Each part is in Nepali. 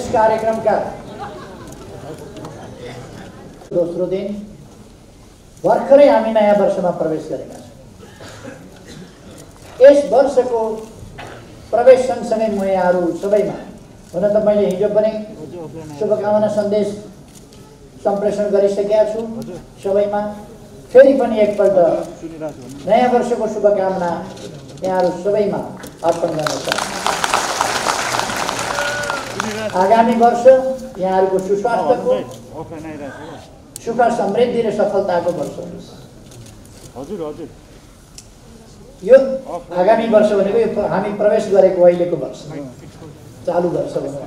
यस कार्यक्रमका दोस्रो दिन भर्खरै हामी नयाँ वर्षमा प्रवेश गरेका छौँ। यस वर्षको प्रवेश सँगसँगै म यहाँहरू सबैमा, हुन त मैले हिजो पनि शुभकामना सन्देश सम्प्रेषण गरिसकेका छु सबैमा, फेरि पनि एकपल्ट नयाँ वर्षको शुभकामना यहाँहरू सबैमा अर्पण गर्न चाहन्छु। आगामी वर्ष यहाँहरूको सुस्वास्थ्यको, सुख समृद्धि र सफलताको वर्ष होस्। यो आगामी वर्ष भनेको यो हामी प्रवेश गरेको अहिलेको वर्ष, चालु वर्ष भन्नु।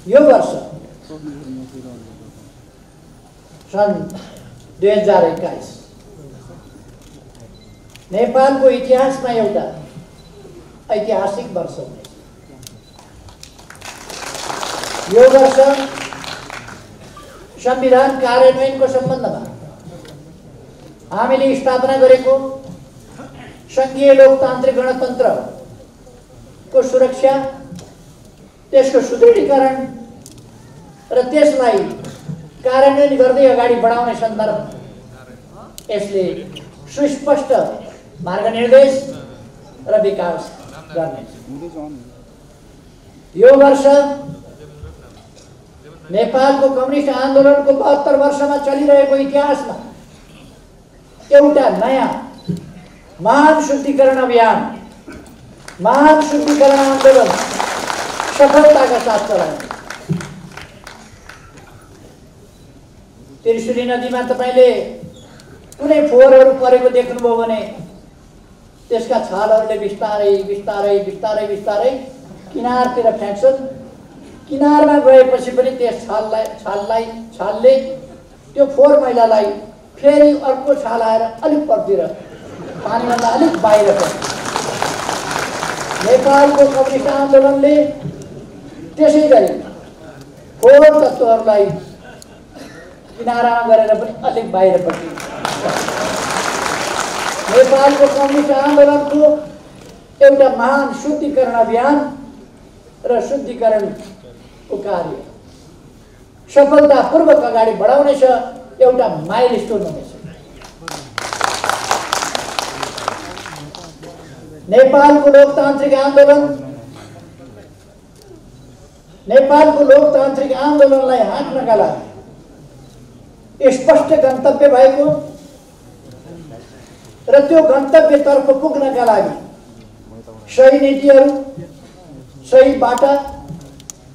यो वर्ष सन् 2021 नेपालको इतिहासमा एउटा ऐतिहासिक वर्ष हुनेछ। यो वर्ष संविधान कार्यान्वयनको सम्बन्धमा हामीले स्थापना गरेको संघीय लोकतान्त्रिक गणतन्त्रको सुरक्षा, त्यसको सुदृढीकरण र त्यसलाई कार्यान्वयन गर्दै अगाडि बढाउने सन्दर्भ यसले सुस्पष्ट मार्गनिर्देश र विकास गर्नेछ। यो वर्ष नेपालको कम्युनिस्ट आन्दोलनको 72 वर्षमा चलिरहेको इतिहासमा एउटा नयाँ महान शुद्धिकरण अभियान, महान शुद्धिकरण आन्दोलन सफलताका साथ चलाइन्छ। त्रिशुली नदीमा तपाईले कुनै फोहोरहरू परेको देख्नुभयो भने त्यसका छालहरूले बिस्तारै बिस्तारै बिस्तारै बिस्तारै किनारतिर फ्याँक्छन्। किनारमा गएपछि पनि त्यस छालले त्यो फोहोर मैलालाई फेरि अर्को छाल आएर अलिक परतिर पानीभन्दा अलिक बाहिर पर्छ। नेपालको कम्युनिस्ट आन्दोलनले त्यसै गरी फोहोर तत्त्वहरूलाई किनारामा गरेर पनि अलिक बाहिरपट्टि नेपालको कम्युनिस्ट आन्दोलनको एउटा महान शुद्धिकरण अभियान र शुद्धिकरणको कार्य सफलतापूर्वक अगाडि बढाउनेछ, एउटा माइलस्टोन हुनेछ। नेपालको लोकतान्त्रिक आन्दोलनलाई हाँक्नका लागि स्पष्ट गन्तव्य भएको र त्यो गन्तव्यतर्फ पुग्नका लागि सही नीतिहरू, सही बाटा,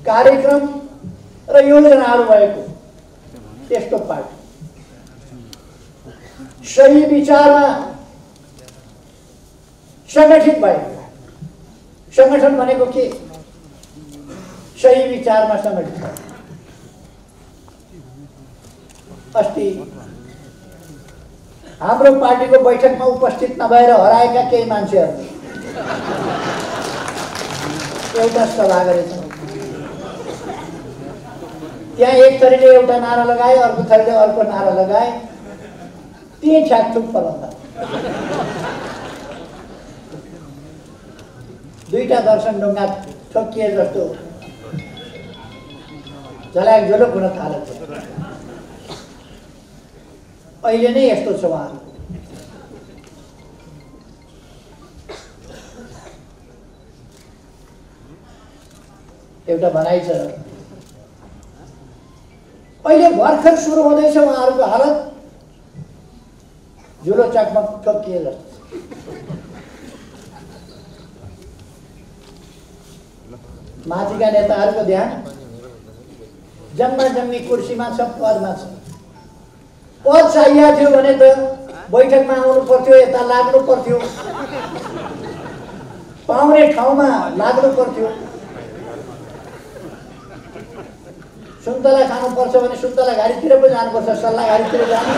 कार्यक्रम र योजनाहरू भएको त्यस्तो पार्टी, सही विचारमा संगठित भएको। संगठन भनेको के? सही विचारमा संगठित। अस्ति हाम्रो पार्टीको बैठकमा उपस्थित नभएर हराएका केही मान्छेहरू एउटा सभा गरेछन्। त्यहाँ एक थरीले एउटा नारा लगाए, अर्को थरीले अर्को नारा लगाए, त्यही ठ्याकठुक पलाउँदा दुईटा दर्शन ढुङ्गा ठोकिए जस्तो झल्याक झोलुक हुन थालेको। अहिले नै यस्तो छ उहाँहरू। एउटा भनाइ छ, अहिले भर्खर सुरु हुँदैछ उहाँहरूको हालत झुलो चकमा ठोकिए जस्तो। माथिका नेताहरूको ध्यान जम्मा जम्मी कुर्सीमा छ, पदमा छ। पद चाहिएको थियो भने त बैठकमा आउनु पर्थ्यो, यता लाग्नु पर्थ्यो, पाउने ठाउँमा लाग्नु पर्थ्यो। सुन्तला खानुपर्छ भने सुन्तला घारीतिर पो जानुपर्छ, सल्लाह घारीतिर जानु।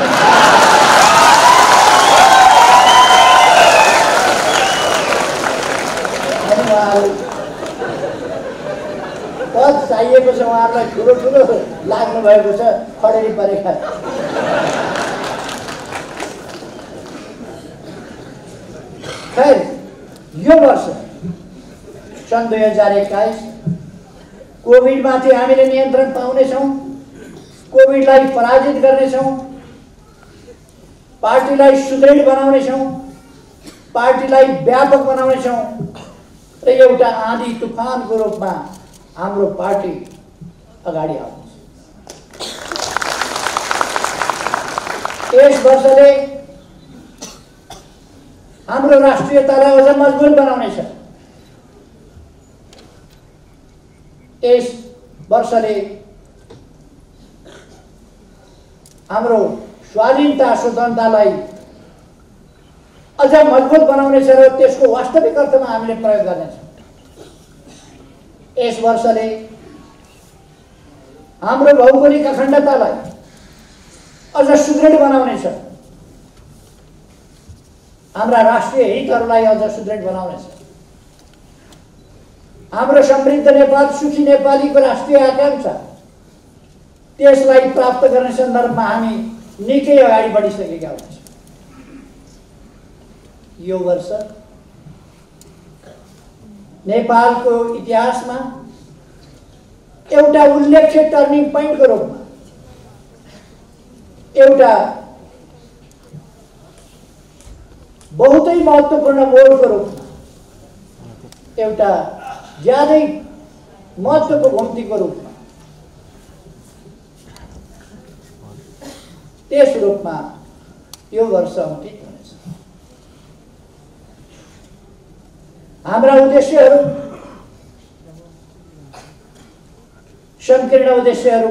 पद चाहिएको छ उहाँहरूलाई, ठुलो ठुलो लाग्नु भएको छ, खडेरी परेका। खैर, यो वर्ष सन् 2021 कोभिडमाथि हामीले नियन्त्रण पाउनेछौँ, कोभिडलाई पराजित गर्नेछौँ, पार्टीलाई सुदृढ बनाउनेछौँ, पार्टीलाई व्यापक बनाउनेछौँ र एउटा आँधी तुफानको रूपमा हाम्रो पार्टी अगाडि आउँछ। यस वर्षले हाम्रो राष्ट्रियतालाई अझ मजबुत बनाउनेछ। यस वर्षले हाम्रो स्वाधीनता स्वतन्त्रतालाई अझ मजबुत बनाउनेछ र त्यसको वास्तविक अर्थमा हामीले प्रयोग गर्नेछौँ। यस वर्षले हाम्रो भौगोलिक अखण्डतालाई अझ सुदृढ बनाउनेछ, हाम्रा राष्ट्रिय हितहरूलाई अझ सुदृढ बनाउनेछ। हाम्रो समृद्ध नेपाल, सुखी नेपालीको राष्ट्रिय आकांक्षा, त्यसलाई प्राप्त गर्ने सन्दर्भमा हामी निकै अगाडि बढिसकेका हुन्छौँ। यो वर्ष नेपालको इतिहासमा एउटा उल्लेख्य टर्निङ पोइन्टको रूपमा, एउटा बहुतै महत्त्वपूर्ण मोडको रूपमा, एउटा ज्यादै महत्त्वको घुम्तीको रूपमा, त्यस रूपमा यो वर्ष अंकित हुनेछ। हाम्रा उद्देश्यहरू संकीर्ण उद्देश्यहरू,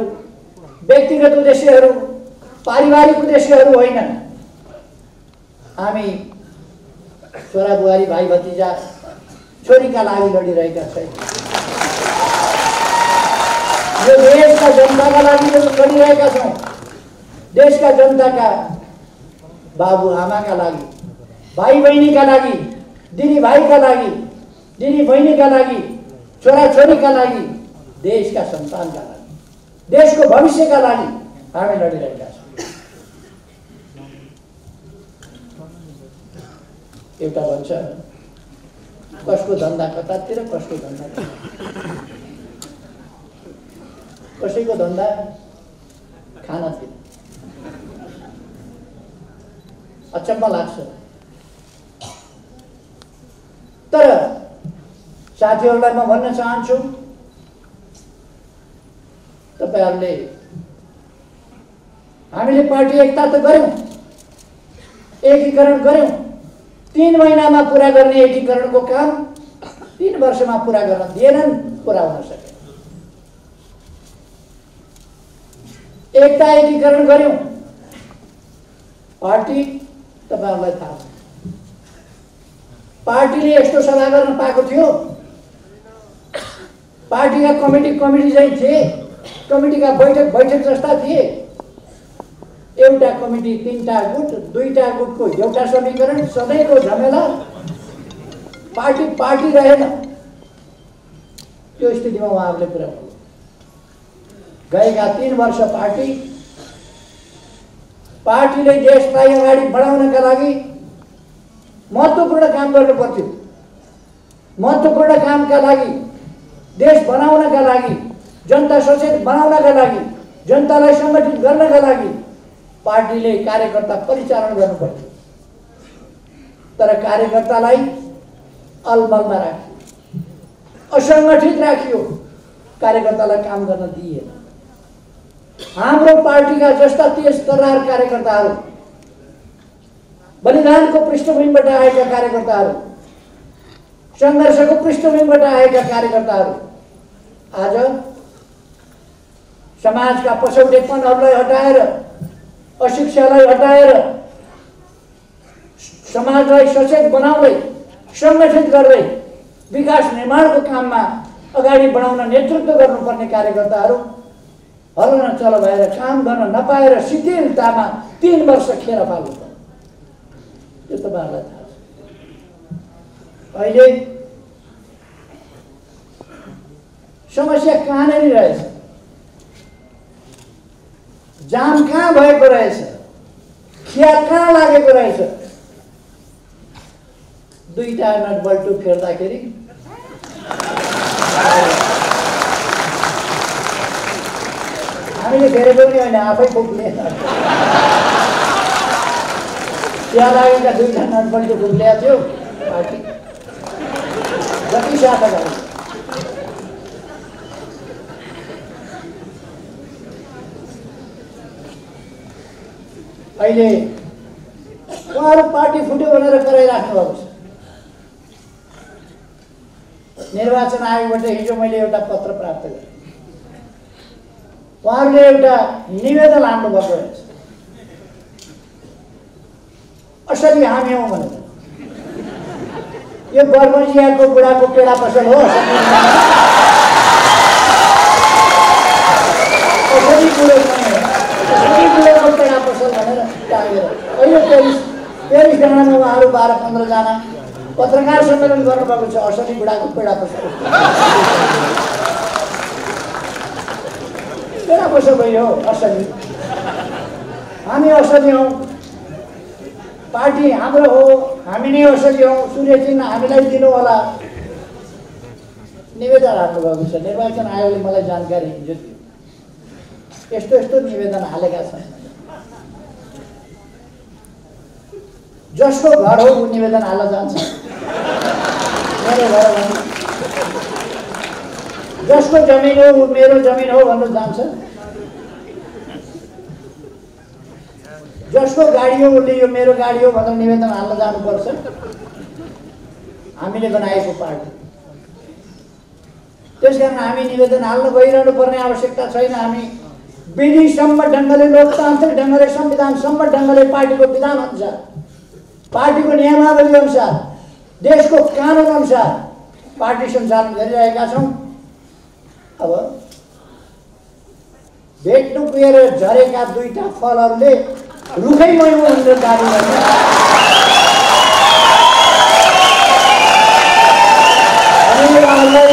व्यक्तिगत उद्देश्यहरू, पारिवारिक उद्देश्यहरू होइनन्। हामी छोरा बुहारी, भाइ भतिजा, छोरीका लागि लडिरहेका छैनौँ। यो देशका जनताका लागि लडिरहेका छौँ। देशका जनताका बाबु आमाका लागि, भाइ बहिनीका लागि, दिदी भाइका लागि, दिदी बहिनीका लागि, छोरा छोरीका लागि, देशका सन्तानका लागि, देशको भविष्यका लागि हामी लडिरहेका छौँ। एउटा भन्छ कसको धन्दा कतातिर, कसको धन्दा कतातिर। कसैको धन्दा खानातिर। अचम्म लाग्छ। तर साथीहरूलाई म भन्न चाहन्छु, तपाईहरुले हामीले पार्टी एकता त गर्यौं, एकीकरण गर्यौं। 3 महिनामा पूरा गर्ने एकीकरणको काम 3 वर्षमा पूरा गर्न दिएनन्, पूरा हुन सके। एकता एकीकरण गर्यौं। पार्टी तपाईहरुलाई थाहा छ, पार्टीले यस्तो सभा गर्न पाएको थियो। पार्टीका कमिटी चाहिँ थिए, कमिटीका बैठक जस्ता थिए। एउटा कमिटी 3टा गुट, 2टा गुटको एउटा समीकरण, सधैँको झमेला, पार्टी रहेन। त्यो स्थितिमा उहाँहरूले पुर्याउनु गएका 3 वर्ष पार्टीले देशलाई अगाडि बढाउनका लागि महत्त्वपूर्ण काम गर्नु पर्थ्यो। महत्त्वपूर्ण कामका लागि, देश बनाउनका लागि, जनता सचेत बनाउनका लागि, जनतालाई संगठित गर्नका लागि पार्टीले कार्यकर्ता परिचालन गर्नु पर्थ्यो। तर कार्यकर्तालाई अलमलमा राखियो, असंगठित राखियो, कार्यकर्तालाई काम गर्न दिइएन। हाम्रो पार्टीका जस्ता तेज तर्रार कार्यकर्ताहरू, बलिदानको पृष्ठभूमिबाट आएका कार्यकर्ताहरू, संघर्षको पृष्ठभूमिबाट आएका कार्यकर्ताहरू आज समाजका पछौटेपनहरूलाई हटाएर, अशिक्षालाई हटाएर, समाजलाई सचेत बनाउँदै, संगठित गर्दै विकास निर्माणको काममा अगाडि बढाउन नेतृत्व गर्नुपर्ने कार्यकर्ताहरू हल्न चल भएर काम गर्न नपाएर शिथिलतामा 3 वर्ष खेर फाल्नु पर्यो। यो तपाईहरुलाई थाहा छ। अहिले समस्या कहाँनिर रहेछ, जाम कहाँ भएको रहेछ, खिया कहाँ लागेको रहेछ। 2टा नट बल्टु फेर्दाखेरि हामीले फेरेको पनि होइन, आफै फुक्ले। त्यहाँ लागेका 2 नटबल्टो फुक्लिएको थियो पार्टी जति साथहरू। अहिले उहाँहरू पार्टी फुट्यो भनेर कराइराख्नु भएको छ। निर्वाचन आयोगबाट हिजो मैले एउटा पत्र प्राप्त गरेँ। उहाँहरूले एउटा निवेदन हाल्नुभएको रहेछ, असली हामी हौँ भनेर। यो बर्मजियाको बुढाको पेडा पसल हो, असली बुढाको पेडा पसल भनेर टाँगेर अहिले पेरिस डाँडामा उहाँहरू 12-15 जना पत्रकार सम्मेलन गर्नुभएको छ। असली बुढाको पेडा पसल पेडा पसल भयो, असली हामी असली हौँ, पार्टी हाम्रो हो, हामी नै असली हौँ, सूर्य चिन्ह हामीलाई दिनु होला निवेदन हाल्नुभएको छ। निर्वाचन आयोगले मलाई जानकारी हिजो दियो, यस्तो निवेदन हालेका छन्। जसको घर हो ऊ निवेदन हाल्न जान्छ, मेरो घर भन्नु। जसको जमिन हो ऊ मेरो जमिन हो भन्नु जान्छ। जसको गाडी हो उसले यो मेरो गाडी हो भनेर निवेदन हाल्न जानुपर्छ। हामीले बनाएको पार्टी, त्यसकारण हामी निवेदन हाल्न गइरहनु पर्ने आवश्यकता छैन। हामी विधिसम्म ढङ्गले, लोकतान्त्रिक ढङ्गले, संविधानसम्म ढङ्गले, पार्टीको विधान अनुसार, पार्टीको नियमावली अनुसार, देशको कानुन अनुसार पार्टी सञ्चालन गरिरहेका छौँ। अब भेट्नु गएर झरेका 2टा फलहरूले रुखै मैलो भनेर दाबी गर्छ। हामीले उहाँहरूलाई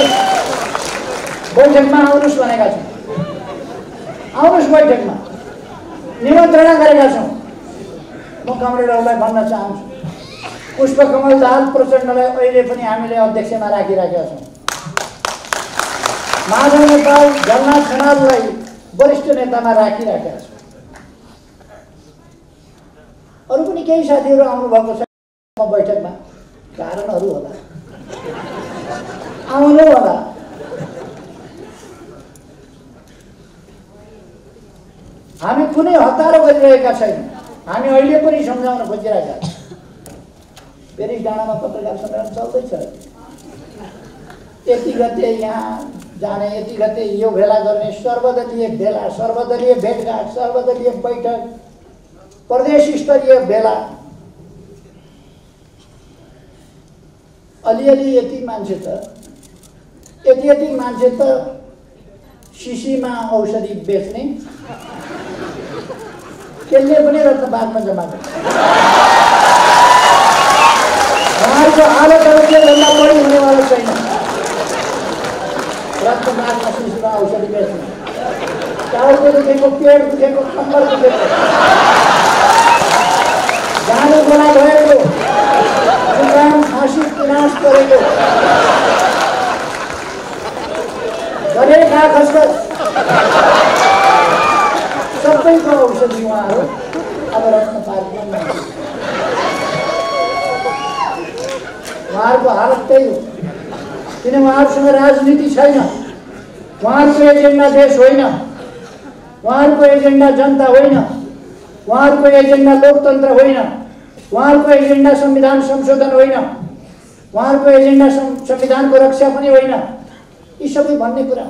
बैठकमा आउनुहोस् भनेका छौँ, आउनुहोस् बैठकमा निमन्त्रणा गरेका छौँ। म कमरेडहरूलाई भन्न चाहन्छु, पुष्पकमल दाहाल प्रचण्डलाई अहिले पनि हामीले अध्यक्षमा राखिराखेका छौँ। माधव नेपाल, झलनाथ खनाललाई वरिष्ठ नेतामा राखिराखेका छौँ। अरू पनि केही साथीहरू आउनुभएको छ बैठकमा, कारणहरू होला, आउनु होला। हामी कुनै हतारो गरिरहेका छैनौँ, हामी अहिले पनि सम्झाउन खोजिरहेका छौँ। पेरिस डाँडामा पत्रकार सम्मेलन चल्दैछ, यति गते यहाँ जाने, यति गते यो भेला गर्ने, सर्वदलीय भेला, सर्वदलीय भेटघाट, सर्वदलीय बैठक, प्रदेश स्तरीय भेला। अलिअलि यति मान्छे त शिशीमा औषधि बेच्ने, त्यसले पनि रक्तबागमा जम्मा गर्छ। उहाँहरूको हालतहरू त्योभन्दा बढी हुनेवाला छैन। रक्तबागमा शिशीमा औषधि बेच्ने, टाउको दुखेको, पेट दुखेको, कम्मर दुखेको, जानु गोला भएको, जुकाम खाँसी पिनास गरेको, गरे खा खसखस, सबैको औषधि उहाँहरू अब रत्नपार्कमा। उहाँहरूको हालत त्यही हो, किन उहाँहरूसँग राजनीति छैन। उहाँहरूको एजेन्डा देश होइन, उहाँहरूको एजेन्डा जनता होइन, उहाँहरूको एजेन्डा लोकतन्त्र होइन, उहाँहरूको एजेन्डा संविधान संशोधन होइन, उहाँहरूको एजेन्डा संविधानको रक्षा पनि होइन। यी सबै भन्ने कुरा।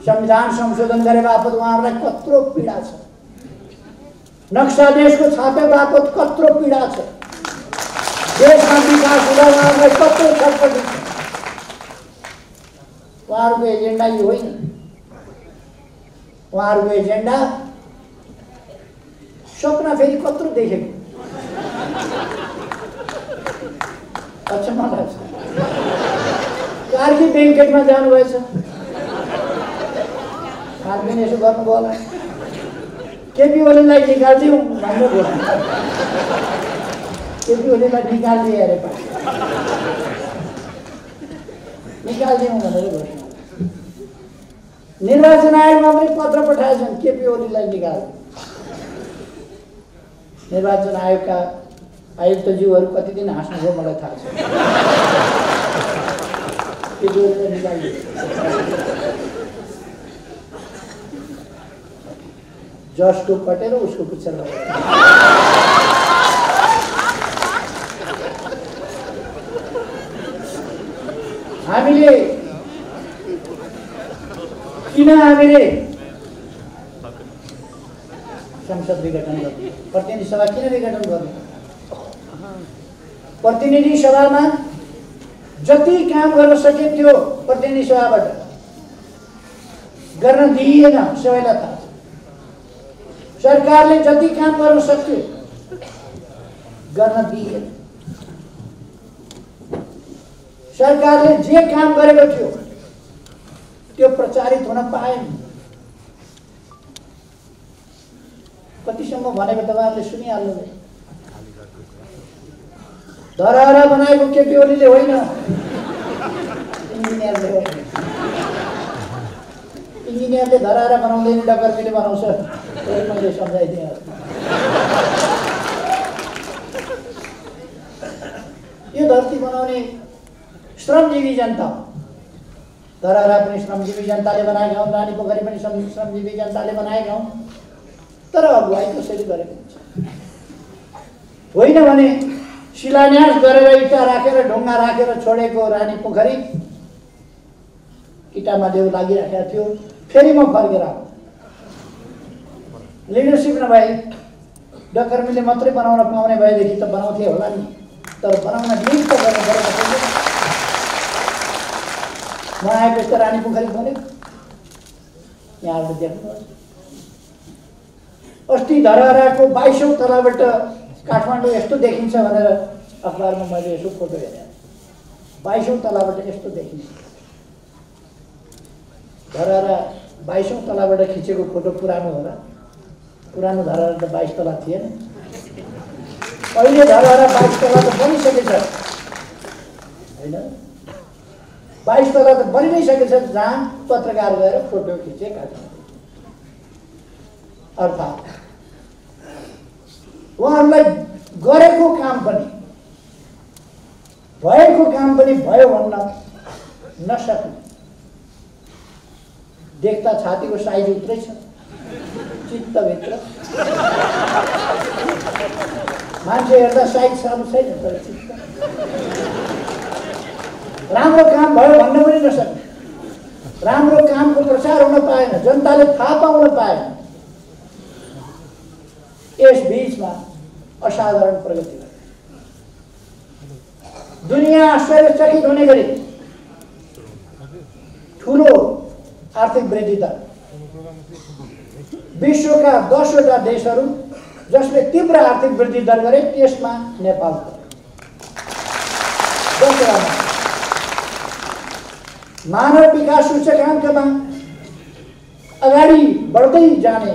संविधान संशोधन गरे बापत उहाँहरूलाई कत्रो पीडा छ, नक्सा देशको छापे बापत कत्रो पीडा छ, देशमा विकास हुँदा उहाँहरूलाई कत्रो छटपटी छ। उहाँहरूको एजेन्डा यो होइन। उहाँहरूको एजेन्डा सपना फेरि कत्रो देखेको अचम्म लाग्छ। कार्की ब्याङ्केटमा जानुभएछ, खानपिन यसो गर्नुभयो होला, केपी ओलीलाई निकालिदिउँ भन्नुभयो, केपी ओलीलाई निकालिदिए अरे निकालिदिउँ भनेर घोषणा। निर्वाचन आयोगमा पनि पत्र पठाएछन् केपी ओलीलाई निकाल्नु। निर्वाचन आयोगका आयुक्तज्यूहरू कति दिन हाँस्नुभयो मलाई थाहा छ। केपी ओलीलाई निकाल्नु। जसको कटेर उसको पुच्छर हामीले संसद विघटन गर्नु, प्रतिनिधि सभा किन विघटन गर्नु? प्रतिनिधि सभामा जति काम गर्न सके त्यो प्रतिनिधि सभाबाट गर्न दिइएन। सबैलाई थाहा छ। सरकारले जति काम गर्न सक्थ्यो गर्न दिइएन। सरकारले जे काम गरेको थियो त्यो प्रचारित हुन पाएन। कतिसम्म भनेको तपाईँहरूले सुनिहाल्नुभयो। धरहरा बनाएको केपी ओलीले होइन, इन्जिनियरले हो। इन्जिनियरले धरहरा बनाउँदैन, डकर्मीले बनाउँछ। मैले सम्झाइदिएँ। यो धरती बनाउने श्रमजीवी जनता, धरहरा पनि श्रमजीवी जनताले बनाएका हुन्, रानी पोखरी पनि श्रमजीवी जनताले बनाएका हुन्। तर अगुवाई कसरी गरेको हुन्छ? होइन भने शिलान्यास गरेर इँटा राखेर ढुङ्गा राखेर छोडेको रानी पोखरी इँटामा देउ लागिराखेको थियो। फेरि म फर्केर आउँ। लिडरसिप नभए डकर्मीले मात्रै बनाउन पाउने भएदेखि त बनाउँथे होला नि। तर बनाउन लिड त गर्नु परेको छैन। म आएपछि त रानी पोखरी बन्यो। यहाँहरूले देख्नुहोस्, अस्ति धरहराको 22औं तलाबाट काठमाडौँ यस्तो देखिन्छ भनेर अखबारमा मैले यसो फोटो हेरेँ। 22औं तलाबाट यस्तो देखिन्छ। धरहरा 22औं तलाबाट खिचेको फोटो पुरानो हो र? पुरानो धरहरा त 22 तला थिएन। अहिले धरहरा 22 तला त बनिसकेछ होइन? 22 तला त बनि नै सकेछ, जहाँ पत्रकार गएर फोटो खिचे काठमाडौँ। अर्थात् उहाँहरूलाई गरेको काम पनि भएको काम पनि भयो भन्न नसक्ने। देख्दा छातीको साइज उत्रै छ, चित्तभित्र मान्छे हेर्दा साइज सानो छैन, तर चित्त राम्रो काम भयो भन्न पनि नसक्ने। राम्रो कामको प्रचार हुन पाएन, जनताले थाहा पाउन पाएन। यस बीचमा असाधारण प्रगति भयो। दुनिया आश्चर्यचकित हुने गरी ठुलो आर्थिक वृद्धि दर। विश्वका 10वटा देशहरू जसले तीव्र आर्थिक वृद्धि दर गरे त्यसमा नेपाल पर्यो। 10वटा मानव विकास सूचकाङ्कमा अगाडि बढ्दै जाने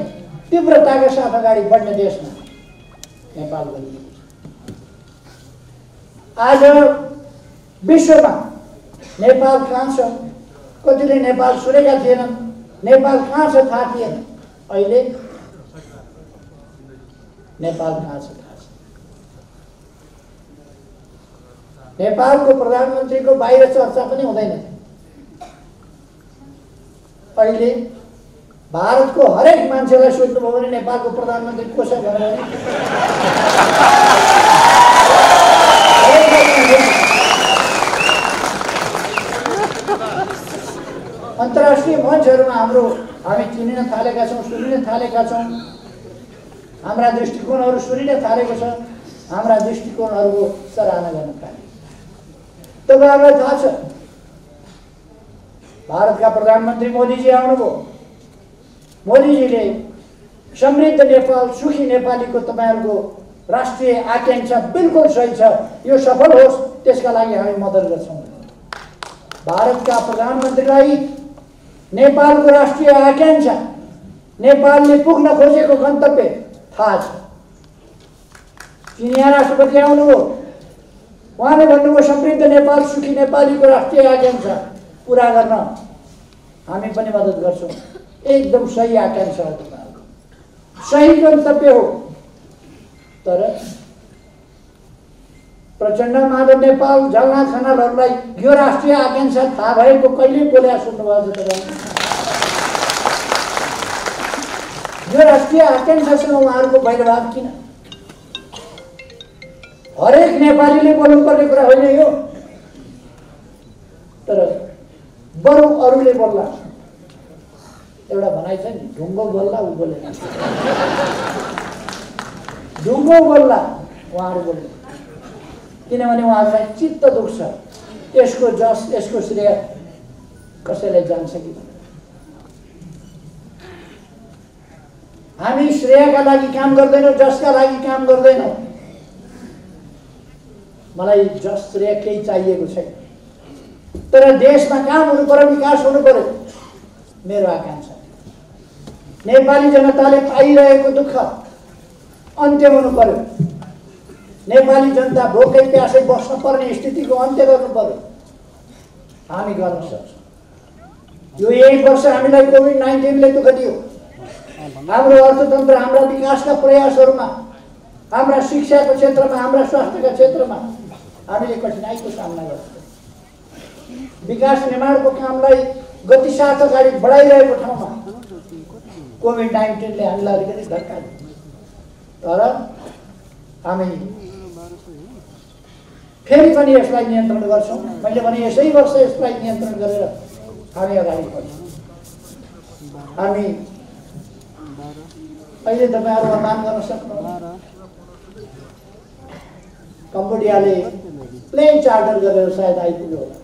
तीव्रताका साथ अगाडि बढ्ने देशमा नेपाल गइएको छ। आज विश्वमा नेपाल कहाँ छ? कतिले नेपाल सुनेका थिएनन्। नेपाल कहाँ छ थाहा थिएन। अहिले नेपाल कहाँ छ थाहा छ। नेपालको प्रधानमन्त्रीको बाहिर चर्चा पनि हुँदैन। अहिले भारतको हरेक मान्छेलाई सोध्नुभयो भने नेपालको प्रधानमन्त्री को छ भनेर अन्तर्राष्ट्रिय मञ्चहरूमा हामी चिनिन थालेका छौँ, सुनिन थालेका छौँ। हाम्रा दृष्टिकोणहरू सुनिन थालेको छ। हाम्रा दृष्टिकोणहरूको सराहना गर्न थाले। तपाईँहरूलाई थाहा छ, भारतका प्रधानमन्त्री मोदीजी आउनुभयो। मोदीजीले समृद्ध नेपाल, सुखी नेपालीको तपाईँहरूको राष्ट्रिय आकांक्षा बिल्कुल सही छ, यो सफल होस् त्यसका लागि हामी मद्दत गर्छौँ। भारतका प्रधानमन्त्रीलाई नेपालको राष्ट्रिय आकांक्षा, नेपालले पुग्न खोजेको गन्तव्य थाहा छ। चिनिया राष्ट्रपति आउनुभयो, उहाँले भन्नुभयो समृद्ध नेपाल, सुखी नेपालीको राष्ट्रिय आकांक्षा पुरा गर्न हामी पनि मद्दत गर्छौँ। एकदम सही आकांक्षा हो तपाईँहरूको, सही गन्तव्य हो। तर प्रचण्ड, माधव नेपाल, झलनाथ खनालहरूलाई यो राष्ट्रिय आकांक्षा थाहा भएको कहिले बोल्या सुन्नुभएको छ तपाईँ? यो राष्ट्रिय आकांक्षासँग उहाँहरूको वैरभाव किन? हरेक नेपालीले बोल्नुपर्ने कुरा होइन यो, तर बरु अरूले बोल्ला। एउटा भनाइ छ नि, ढुङ्गो बोल्ला ऊ बोलेन, ढुङ्गो बोल्ला उहाँहरू बोल्नु, किनभने उहाँहरूलाई चित्त दुख्छ यसको जस, यसको श्रेय कसैलाई जान्छ कि भनेर। हामी श्रेयका लागि काम गर्दैनौँ, जसका लागि काम गर्दैनौँ। मलाई जस श्रेय केही चाहिएको छैन, तर देशमा काम हुनु पर्यो, विकास हुनु पर्यो, मेरो आकांक्षा। नेपाली जनताले पाइरहेको दुःख अन्त्य हुनु पर्यो। नेपाली जनता भोकै प्यासै बस्न पर्ने स्थितिको अन्त्य गर्नु पर्यो। हामी गर्न सक्छौँ। यो 1 वर्ष हामीलाई कोभिड-19ले दुःख दियो। हाम्रो अर्थतन्त्र, हाम्रा विकासका प्रयासहरूमा, हाम्रा शिक्षाको क्षेत्रमा, हाम्रा स्वास्थ्यका क्षेत्रमा हामीले कठिनाइको सामना गर्छौँ। विकास निर्माणको कामलाई गतिसाथ अगाडि बढाइरहेको ठाउँमा कोभिड-19ले हामीलाई अलिकति धक्का दियो। तर हामी फेरि पनि यसलाई नियन्त्रण गर्छौँ। मैले भने यसै वर्ष यसलाई नियन्त्रण गरेर हामी अगाडि बढ्छौँ। हामी अहिले तपाईँहरू अनुमान गर्न सक्नुहुन्छ, कम्बोडियाले प्लेन चार्टर गरेर सायद आइपुग्यो होला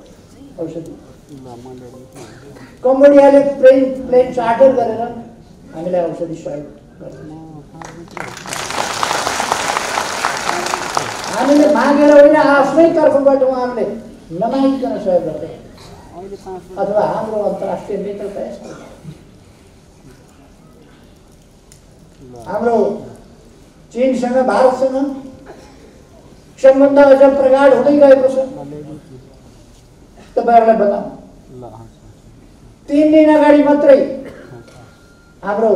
औषधि। कम्बोडियाले प्लेन चार्टर गरेर हामीलाई औषधि सहयोग गर्छ। हामीले मागेर होइन, आफ्नै तर्फबाट उहाँहरूले नमागिकन सहयोग गर्दै, अथवा हाम्रो अन्तर्राष्ट्रिय मित्रता यस्तो। हाम्रो चीनसँग, भारतसँग सम्बन्ध अझ प्रगाढ हुँदै गएको छ। तपाईँहरूलाई बताऊँ, 3 दिन अगाडि मात्रै हाम्रो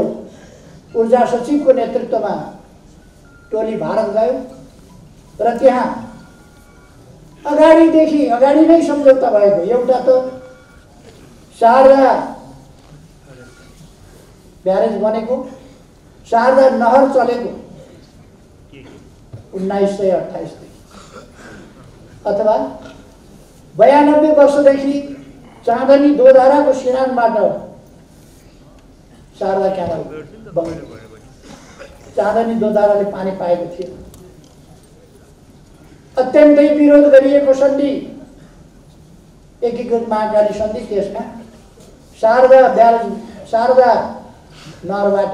ऊर्जा सचिवको नेतृत्वमा टोली भारत गयो र त्यहाँ अगाडि नै सम्झौता भएको। एउटा त शारदा ब्यारेज बनेको, शारदा नहर चलेको 1928 अथवा 92 वर्षदेखि चाँदनी दोधाराको सिरानबाट शारदा क्यानल बन्यो। चाँदनी दोधाराले पानी पाएको थियो। अत्यन्तै विरोध गरिएको सन्धि, एकीकृत महाकाली सन्धि, त्यसमा शारदा नहरबाट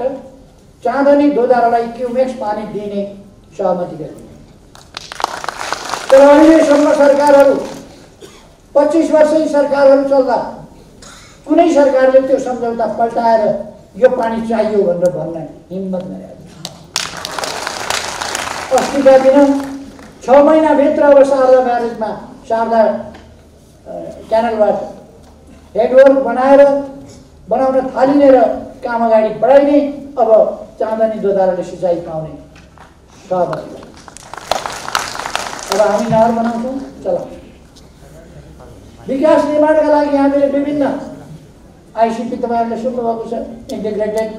चाँदनी दोधारालाई क्युमेक्स पानी दिने सहमति गरियो। तर अहिलेसम्म सरकारहरू, 25 वर्षै सरकारहरू चल्दा कुनै सरकारले त्यो सम्झौता पल्टाएर यो पानी चाहियो भनेर भन्न हिम्मत गरेको। अस्तिका दिन 6 महिनाभित्र अब शारदा ब्यारेजमा, शारदा क्यानलबाट हेडवर्क बनाउन थालिने र काम अगाडि बढाइने, अब चाँदनी दोधाराले सिँचाइ पाउने सहमति। अब हामी नहर बनाउँछौँ, चलाउँछौँ। विकास निर्माणका लागि हामीले विभिन्न आइसिपी, तपाईँहरूले सुन्नुभएको छ, इन्टिग्रेटेड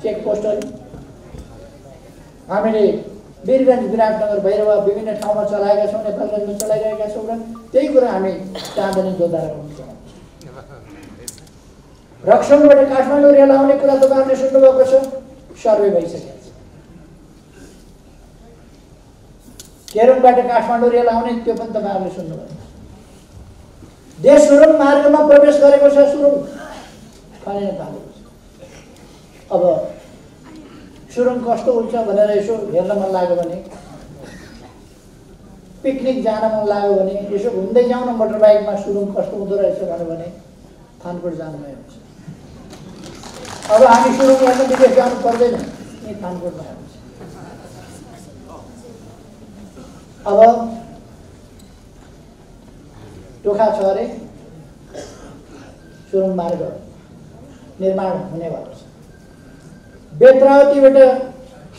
चेक पोस्टहरू हामीले वीरगञ्ज, विराटनगर, भैरवा विभिन्न ठाउँमा चलाएका छौँ, नेपालगञ्जमा चलाइरहेका छौँ र त्यही कुरा हामी चाँदनी दोधारा हुन्छौँ। रक्सौलबाट काठमाडौँ रेल आउने कुरा तपाईँहरूले सुन्नुभएको छ, सर्वे भइसकेको छ। केरुङबाट काठमाडौँ रेल आउने त्यो पनि तपाईँहरूले सुन्नुभयो। देश सुरुङ मार्गमा प्रवेश गरेको छ, सुरुङ खनिन थालेको छ। अब सुरुङ कस्तो हुन्छ भनेर यसो हेर्न मन लाग्यो भने, पिकनिक जान मन लाग्यो भने यसो घुम्दै जाउँ न मोटरबाइकमा, सुरुङ कस्तो हुँदो रहेछ भने थानकोट जानुभयो हुन्छ। अब हामी सुरुङ हेर्न विदेश जानु पर्दैन, यहीँ थानकोटमा हुन्छ। अब टोखा छ अरे, सुरुङ मार्ग निर्माण हुनेवाला छ। बेत्रावतीबाट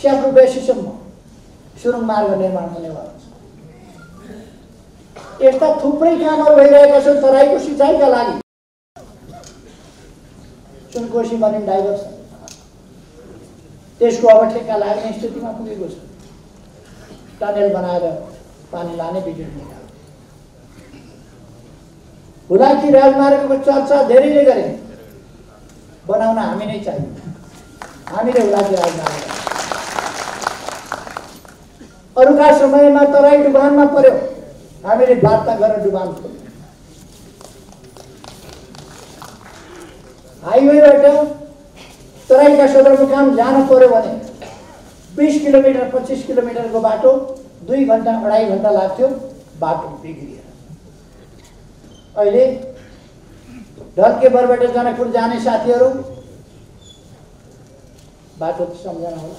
स्याक्रुबेसीसम्म सुरुङ मार्ग निर्माण हुनेवाला छ। यस्ता थुप्रै कामहरू भइरहेका छन् तराईको सिँचाइका लागि। सुनकोशी मरिन डाइभर्स त्यसको अब ठेक्का लाग्ने स्थितिमा पुगेको छ। टनेल बनाएर पानी लाने बिजुली निकाल्ने। हुलाकी राजमार्गको चर्चा धेरैले गरे, बनाउन हामी नै चाहियो। हामीले हुलाकी राजमार्ग अरूका समयमा तराई डुबानमा पर्यो, हामीले वार्ता गरेर डुबान खोल्यौँ। हाइवेबाट तराईका सदरमुकाम जान पर्यो भने 20 किलोमिटर 25 किलोमिटरको बाटो 2 घण्टा 2.5 घण्टा लाग्थ्यो। बाटो बिग्रिएर अहिले ढल्केबरबाट जनकपुर जाने साथीहरू बाटो सम्झना होला।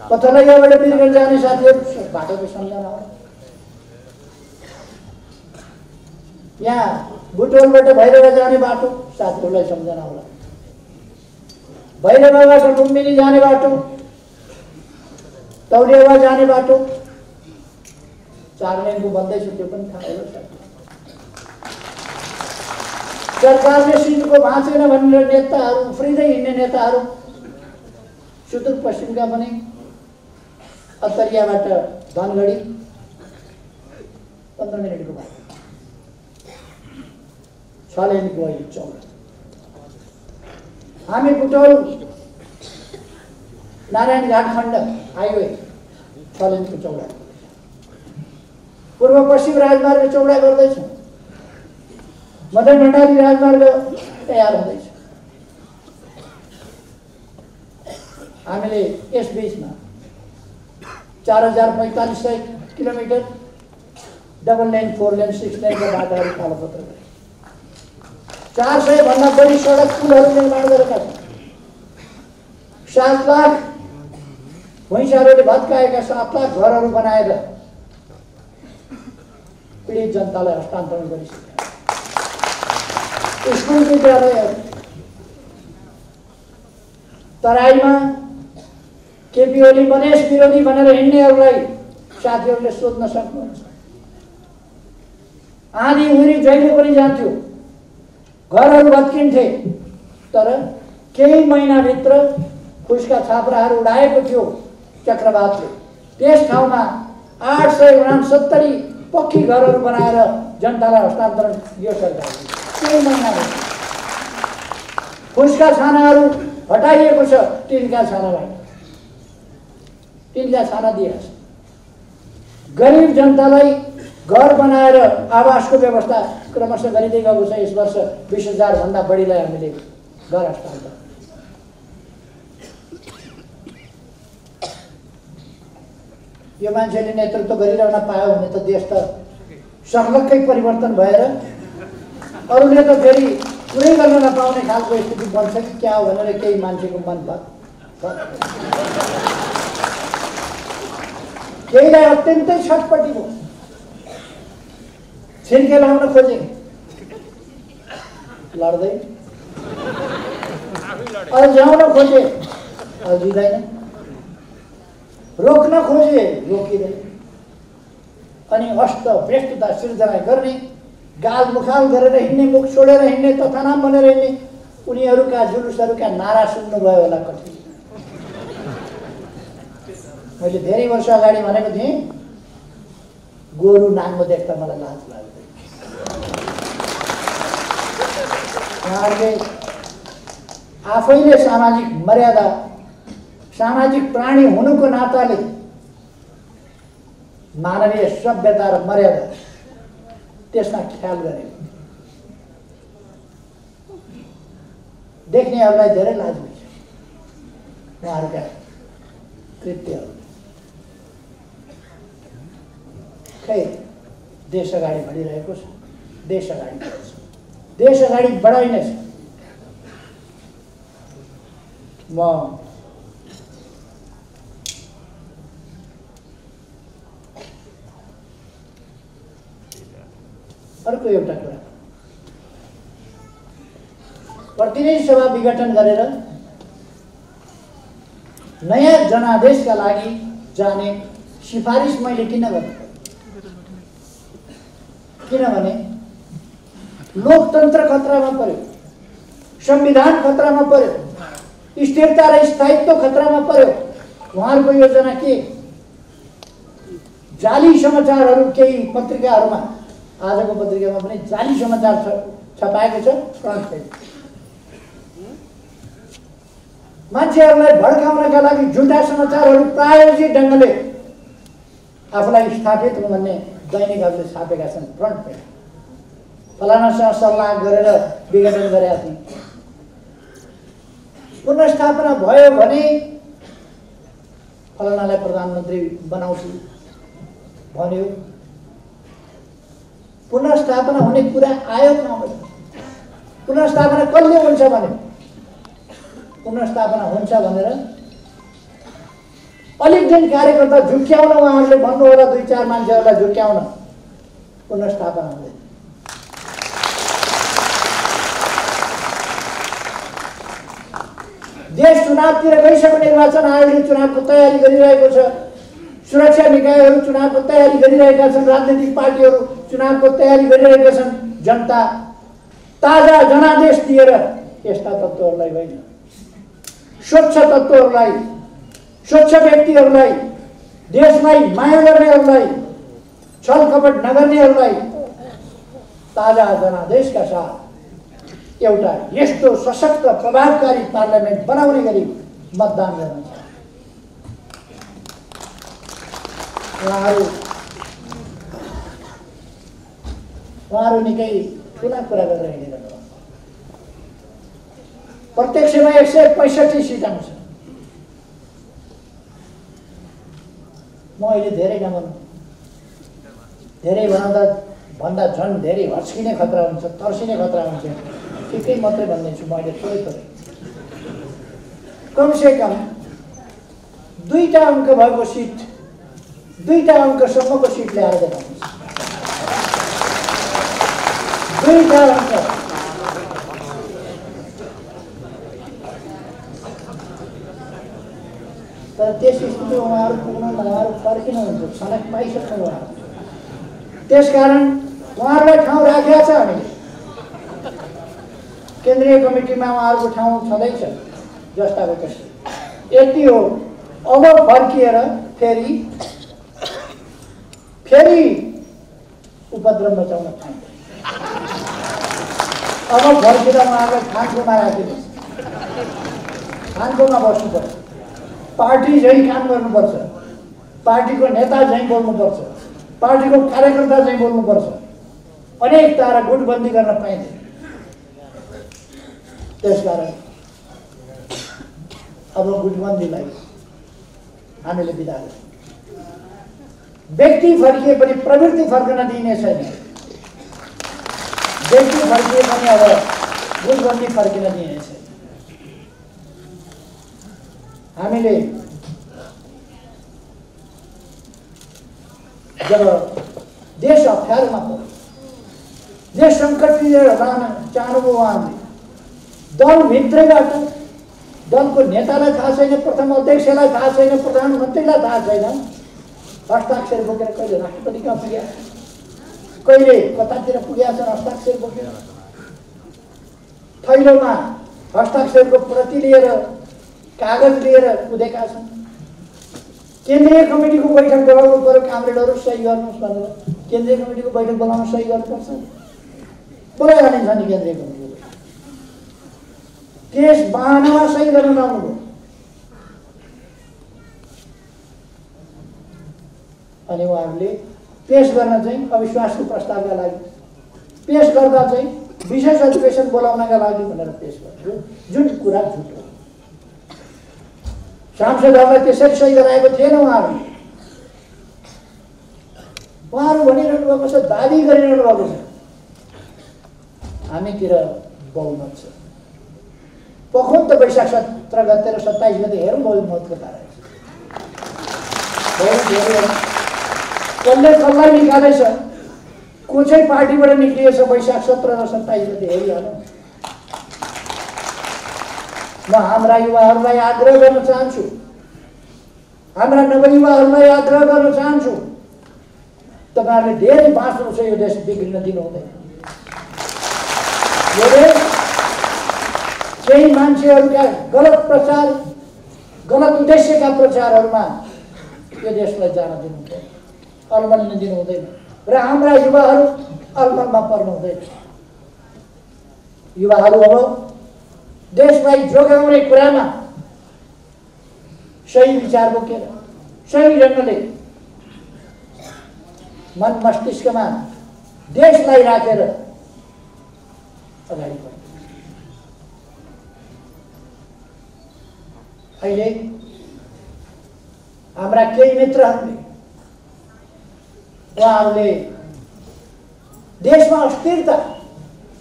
पथलैयाबाट बिरगञ्ज जाने साथीहरू बाटोको सम्झना होला। यहाँ बुटोलबाट भैरवा जाने बाटो साथीहरूलाई सम्झना होला। भैरवाबाट लुम्बिनी जाने बाटो, तौलियावा जाने बाटो 4 लेनको बन्दैछ, त्यो पनि थाहा होला। सरकारले सिटको भाँचेन भनेर नेताहरू उफ्रिँदै हिँड्ने नेताहरू सुदूरपश्चिमका पनि अत्तरियाबाट धनगढी 15 मिनटको बाटो 6 लेनको अहिले चौडा। हामी बुटोल नारायणघाट खण्ड हाइवे 6 लेनको चौडा, पूर्व पश्चिम राजमार्ग चौडा गर्दैछौँ। मदन भण्डारी राजमार्ग तयार हुँदैछ। हामीले यस बीचमा 4500 किलोमिटर डबल लेन 4 लेन 6 लेनको बाटोहरू कालोपत्र गरे। 400 भन्दा बढी सडक पुलहरू निर्माण गरेका छन्। 7 लाख भैँसाहरूले भत्काएका 7 लाख घरहरू बनाएर पीडित जनतालाई हस्तान्तरण गरिसके। स्कुल विद्यालयहरू तराईमा केपी ओली मधेस विरोधी भनेर हिँड्नेहरूलाई साथीहरूले सोध्न सक्नुहुन्छ। आँधी उरी जहिले पनि जान्थ्यो, घरहरू भत्किन्थे, तर केही महिनाभित्र फुसका छाप्राहरू उडाएको थियो चक्रवातले। त्यस ठाउँमा 869 पक्की घरहरू बनाएर जनतालाई हस्तान्तरण यो सरकारले केही महिनाभित्र। फुसका छानाहरू हटाइएको छ टिनका छानाबाट, टिनका छाना दिएछ। गरिब जनतालाई घर बनाएर आवासको व्यवस्था क्रमशः गरिँदै गएको छ। यस वर्ष 20,000 भन्दा बढीलाई हामीले घर हस्तान्तरण। यो मान्छेले नेतृत्व गरिरहन पायो भने त देश त सर्लक्कै परिवर्तन भएर अरूले त फेरि कुनै गर्न नपाउने खालको स्थिति बन्छ कि क्या हो भनेर केही मान्छेको मन केहीलाई अत्यन्तै छटपटी भयो। छिर्के लाउन खोजे, लड्दै। अल्झाउन खोजे, अल्झिँदैन। रोक्न खोजे, रोकिँदैन। अनि अस्त व्यस्तता सिर्जना गर्ने, गाल मुखाल गरेर हिँड्ने, मुख छोडेर हिँड्ने, तथानाम भनेर हिँड्ने उनीहरूका जुलुसहरूका नारा सुन्नुभयो होला कठिन। मैले धेरै वर्ष अगाडि भनेको थिएँ, गोरु नाङ्गो देख्दा मलाई लाज लाग्दैन। उहाँहरूले आफैले सामाजिक मर्यादा, सामाजिक प्राणी हुनुको नाताले मानवीय सभ्यता र मर्यादा त्यसमा ख्याल गरे। देख्नेहरूलाई धेरै लाज हुन्छ उहाँहरूका कृत्यहरू। खै देश अगाडि बढिरहेको छ, देश अगाडि बढ्छ, देश अगाडि बढाइनेछ। म अर्को एउटा कुरा, प्रतिनिधि सभा विघटन गरेर नयाँ जनादेशका लागि जाने सिफारिस मैले किन गरेँ? किनभने लोकतन्त्र खतरामा पर्यो, संविधान खतरामा पर्यो, स्थिरता र स्थायित्व खतरामा पर्यो। उहाँहरूको योजना के? जाली समाचारहरू केही पत्रिकाहरूमा, आजको पत्रिकामा पनि जाली समाचार छपाएको छ, फ्रन्ट पेज। मान्छेहरूलाई भड्काउनका लागि झुटा समाचारहरू प्रायोजित ढङ्गले आफूलाई स्थापित भन्ने दैनिकहरूले छापेका छन्, फ्रन्ट पेज। फलानासँग सल्लाह गरेर विघटन गरेका थिए। पुनर्स्थापना भयो भने फलानालाई प्रधानमन्त्री बनाउँछु भन्यो। पुनर्स्थापना हुने कुरा आयो कहाँबाट? पुनर्स्थापना कहिले हुन्छ भने पुनर्स्थापना हुन्छ भनेर अलिक दिन कार्यकर्ता झुक्क्याउन उहाँहरूले भन्नु होला, 2-4 मान्छेहरूलाई झुक्क्याउन पुनर्स्थापना हुँदैन। देश चुनावतिर गइसक्यो, निर्वाचन आयोगले चुनावको तयारी गरिरहेको छ, सुरक्षा निकायहरू चुनावको तयारी गरिरहेका छन्, राजनीतिक पार्टीहरू चुनावको तयारी गरिरहेका छन्। जनता ताजा जनादेश दिएर यस्ता तत्त्वहरूलाई होइन, स्वच्छ तत्त्वहरूलाई, स्वच्छ व्यक्तिहरूलाई, देशलाई माया गर्नेहरूलाई, छलकपट नगर्नेहरूलाई ताजा जनादेशका साथ एउटा यस्तो सशक्त प्रभावकारी पार्लियामेन्ट बनाउने गरी मतदान गर्न छ। उहाँहरू निकै ठुला कुरा गरेर हिँडिरहनु भएको। प्रत्यक्षमा 165 सिट आउँछ। म अहिले धेरै नभन्नु, धेरै भन्दा झन् धेरै हर्स्किने खतरा हुन्छ, तर्सिने खतरा हुन्छ। ठिकै मात्रै भन्दैछु मैले, थोरै कमसेकम 2टा अङ्क भएको सिट, 2टा अङ्कसम्मको सिट ल्याएर देखाउनुहोस्। 2टा अङ्क। तर त्यस स्थितिमा उहाँहरू पुग्नु, उहाँहरू फर्किनुहुन्छ, छनक पाइसक्नु उहाँहरू। त्यसकारण उहाँहरूलाई ठाउँ राखेका छ हामीले। केन्द्रीय कमिटीमा उहाँहरूको ठाउँ छँदैछ जस्ताको त्यस्तै। यति हो, अब फर्किएर फेरि उपद्रव मचाउन पाइन्छ। अब फर्केर उहाँहरूलाई खानकोमा राखिदिनुहोस्, खानकोमा बस्नुपर्छ, पार्टी झैँ काम गर्नुपर्छ, पार्टीको नेता झैँ बोल्नुपर्छ, पार्टीको कार्यकर्ता झैँ बोल्नुपर्छ। अनेकता र गुटबन्दी गर्न पाइँदैन। त्यसकारण अब गुटबन्दीलाई हामीले बिदा गर्छौँ। व्यक्ति फर्किए पनि प्रवृत्ति फर्कन दिइने छैन। व्यक्ति फर्किए पनि अब गुटबन्दी फर्किन दिइने छैन। हामीले जब देश अप्ठ्यारोमा पर्यो, देश सङ्कटतिर रहन चाहनुभयो उहाँले, दलभित्रैबाट दलको नेतालाई थाहा छैन, प्रथम अध्यक्षलाई थाहा छैन, प्रधानमन्त्रीलाई थाहा छैन, हस्ताक्षर बोकेर कहिले राष्ट्रपति कहाँ पुगेका छन्, कहिले कतातिर पुगेका छन् हस्ताक्षर बोकेर। थैलोमा हस्ताक्षरको प्रति लिएर, कागज लिएर कुदेका छन्। केन्द्रीय कमिटीको बैठक बोलाउनु पर्यो, कामरेडहरू सही गर्नुहोस् भनेर केन्द्रीय कमिटीको बैठक बोलाउन सही गर्नुपर्छ। बोलाइहालिन्छ नि केन्द्रीय कमिटीको। केस बहानामा सही गर्न नआउनुभयो। अनि उहाँहरूले पेश गर्न चाहिँ अविश्वासको प्रस्तावका लागि पेश गर्दा चाहिँ विशेष अधिवेशन बोलाउनका लागि भनेर पेश गर्यो, जुन कुरा झुट हो। सांसदहरूलाई त्यसरी सही गराएको थिएन उहाँहरू। उहाँहरू भनिरहनु भएको छ, दाबी गरिरहनु भएको छ हामीतिर बहुमत छ। पखुन्त वैशाख 17 गते र 27 गते हेरौँ बहुमतको तारा कसले कसलाई निकालेछ, को चाहिँ पार्टीबाट निक्लिएछ वैशाख 17 र 27 गते हेरिहालौँ। म हाम्रा युवाहरूलाई आग्रह गर्न चाहन्छु, हाम्रा नवयुवाहरूलाई आग्रह गर्न चाहन्छु, तपाईहरुले धेरै बाँच्नु छ, यो देश बिग्रिन दिनु हुँदैन। यो देश केही मान्छेहरूका गलत प्रचार, गलत उद्देश्यका प्रचारहरूमा यो देशलाई जान दिनु हुँदैन, अलमल्न दिनु हुँदैन र हाम्रा युवाहरू अलमलमा पर्नु हुँदैन। युवाहरू अब देशलाई जोगाउने कुरामा सही विचार बोकेर, सही ढङ्गले मन मस्तिष्कमा देशलाई राखेर अगाडि बढ्नु। अहिले हाम्रा केही मित्रहरूले, उहाँहरूले देशमा अस्थिरता,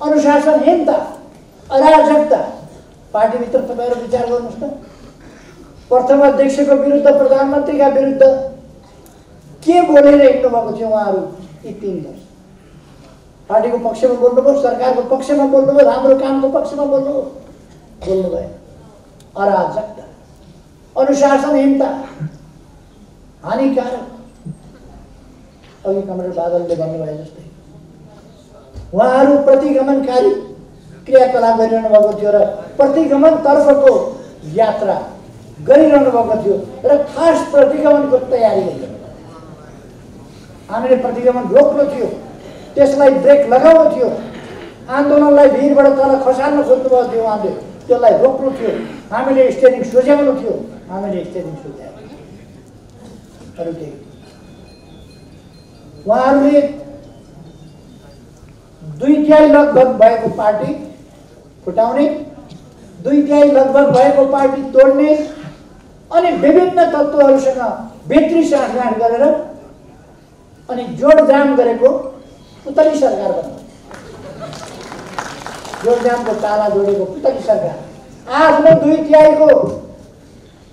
अनुशासनहीनता, अराजकता, पार्टीभित्र तपाईहरु विचार गर्नुहोस् त, प्रथम अध्यक्षको विरुद्ध, प्रधानमन्त्रीका विरुद्ध के बोलेर हिँड्नु भएको थियो उहाँहरू यी 3 वर्ष? पार्टीको पक्षमा बोल्नुभयो, सरकारको पक्षमा बोल्नुभयो, राम्रो कामको पक्षमा बोल्नुभयो। अराजकता, अनुशासनहीनता, हानिकारक। अघि कमरेड बादलले भन्नुभयो जस्तै उहाँहरू प्रतिगमनकारी क्रियाकलाप गरिरहनु भएको थियो र प्रतिगमन तर्फको यात्रा गरिरहनु भएको थियो र खास प्रतिगमनको तयारी गरिरहनु। हामीले प्रतिगमन रोक्नु थियो, त्यसलाई ब्रेक लगाउनु थियो, आन्दोलनलाई भिरबाट तल खसाल्न खोज्नुभएको थियो उहाँले, त्यसलाई रोक्नु थियो, हामीले स्टेरिङ सोझ्याउनु थियो, हामीले स्टेरिङ सोझ्यायो। अरू केही उहाँहरूले 2/3 लगभग भएको पार्टी फुटाउने, 2/3 लगभग भएको पार्टी तोड्ने अनि विभिन्न तत्त्वहरूसँग भित्री साँठगाँठ गरेर अनि जोडजाम गरेको पुतली सरकार बनाउने। जोडजामको ताला जोडेको पुतली सरकार, आफ्नो 2/3 को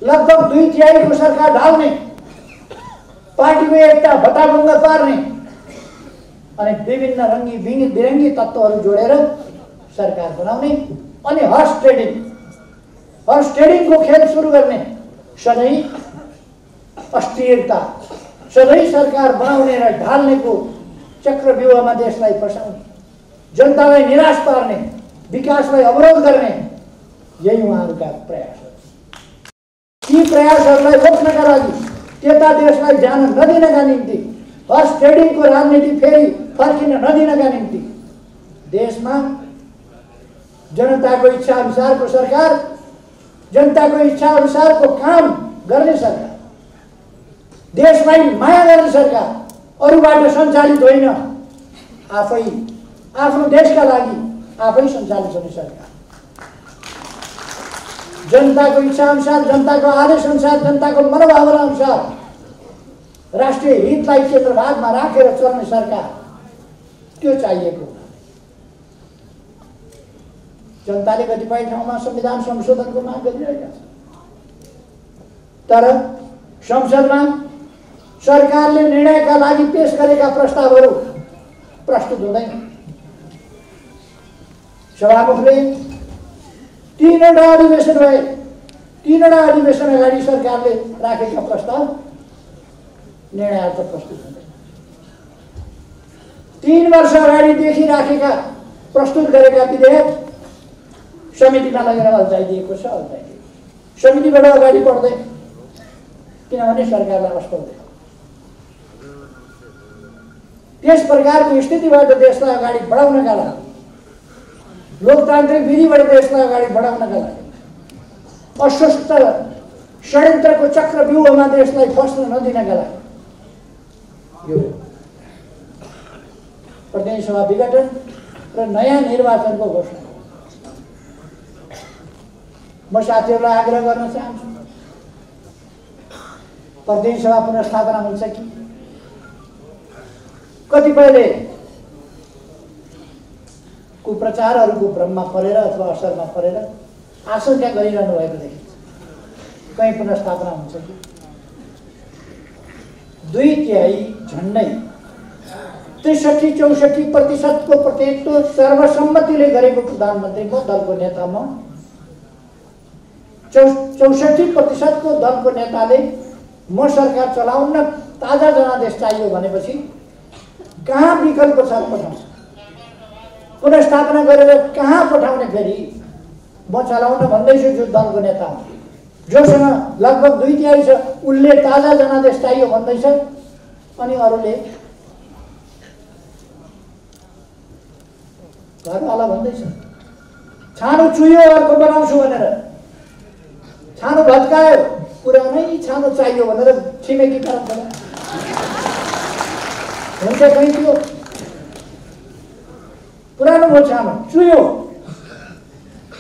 लगभग 2/3 को सरकार ढाल्ने, पार्टीको एकता भत्ताभङ्ग पार्ने अनि विभिन्न रङ्गी बिरङ्गी तत्त्वहरू जोडेर सरकार बनाउने अनि हर्स ट्रेडिङको खेल सुरु गर्ने, सधैँ अस्थिरता, सधैँ सरकार बनाउने र ढाल्नेको चक्रव्यूहमा देशलाई फसाउने, जनतालाई निराश पार्ने, विकासलाई अवरोध गर्ने, यही उहाँहरूका प्रयास। यी प्रयासहरूलाई रोक्नका लागि, त्यता देशलाई जान नदिनका निम्ति, हर्स ट्रेडिङको राजनीति फेरि फर्किन नदिनका निम्ति देशमा जनताको इच्छा अनुसारको सरकार, जनताको इच्छा अनुसारको काम गर्ने सरकार, देशलाई माया गर्ने सरकार, अरूबाट सञ्चालित होइन, आफै आफ्नो देशका लागि आफै सञ्चालित हुने सरकार, जनताको इच्छा अनुसार, जनताको आदेश अनुसार, जनताको मनोभावना अनुसार राष्ट्रिय हितलाई केन्द्रभागमा राखेर चल्ने सरकार, त्यो चाहिएको। जनताले कतिपय ठाउँमा संविधान संशोधनको माग गरिरहेका छन्, तर संसदमा सरकारले निर्णयका लागि पेश गरेका प्रस्तावहरू प्रस्तुत हुँदैन। सभामुखले 3वटा अधिवेशन भए, 3वटा अधिवेशन अगाडि सरकारले राखेका प्रस्ताव निर्णयार्थ प्रस्तुत हुँदैन। 3 वर्ष अगाडिदेखि राखेका प्रस्तुत गरेका विधेयक समितिमा लगेर अल्झाइदिएको छ, अल्झाइदिएको। समितिबाट अगाडि बढ्दैन, किनभने सरकारलाई अस्ताउँदैन। त्यस प्रकारको स्थितिबाट देशलाई अगाडि बढाउनका लागि, लोकतान्त्रिक विधिबाट देशलाई अगाडि बढाउनका लागि, अस्वस्थ षड्यन्त्रको चक्रव्यूहमा देशलाई फस्न नदिनका लागि यो प्रदेश सभा विघटन र नयाँ निर्वाचनको घोषणा। म साथीहरूलाई आग्रह गर्न चाहन्छु, प्रदेश सभा पुनर्स्थापना हुन्छ कि? कतिपयले कुप्रचारहरूको भ्रममा परेर अथवा असरमा परेर आशंका गरिरहनु भएको देखिन्छ, कहीँ पुनर्स्थापना हुन्छ कि? 2/3 झन्डै 63-64% को प्रतिनिधित्व सर्वसम्मतिले गरेको प्रधानमन्त्री म, दलको नेता म, 64% को दलको नेताले म सरकार चलाउन ताजा जनादेश चाहियो भनेपछि कहाँ विकल्प छ पठाउँछ? पुनर्स्थापना गरेर कहाँ पठाउने? फेरि म चलाउन भन्दैछु जो दलको नेता हो, जोसँग लगभग 2/3 छ, उसले ताजा जनादेश चाहियो भन्दैछ, अनि अरूले घरवाला भन्दैछ छानो चुयो अर्को बनाउँछु भनेर, छानो भत्कायो, पुरानै छानो चाहियो भनेर छिमेकी कराउँछ। हुन्छ कहीँ थियो पुरानो भयो छानो, चुयो,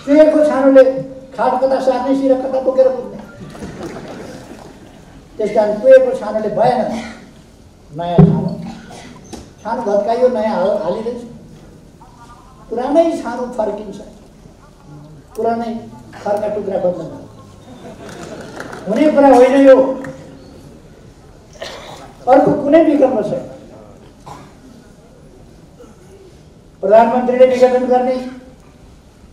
चुएको छानोले खाट कता सार्ने सिर कता बोकेर पुग्ने। त्यस कारण चुएको छानोले भएन, नयाँ छानो भत्काइयो, नयाँ हालिँदैछ, पुरानै छानो फर्किन्छ, पुरानै खरका टुक्रा बन्दैन, हुने कुरा होइन यो। अर्को कुनै विकल्प छैन। प्रधानमन्त्रीले विघटन गर्ने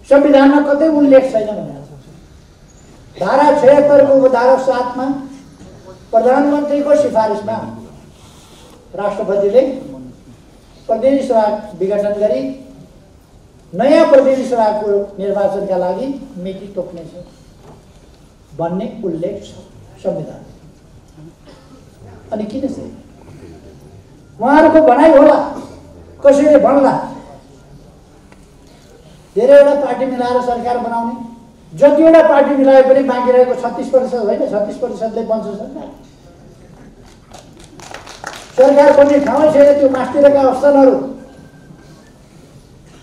संविधानमा कतै उल्लेख छैन भने धारा 76 को धारा 7 मा प्रधानमन्त्रीको सिफारिसमा राष्ट्रपतिले प्रतिनिधि सभा विघटन गरी नयाँ प्रतिनिधि सभाको निर्वाचनका लागि मिति तोक्नेछ भन्ने उल्लेख छ संविधान। अनि किन चाहिँ उहाँहरूको भनाइ होला, कसैले भन्ला धेरैवटा पार्टी मिलाएर सरकार बनाउने, जतिवटा पार्टी मिलाए पनि बाँकी रहेको 36% होइन, 36%ले बन्छ सरकार। सरकार बन्ने ठाउँै छैन, त्यो मास्तिरका अवस्थानहरू।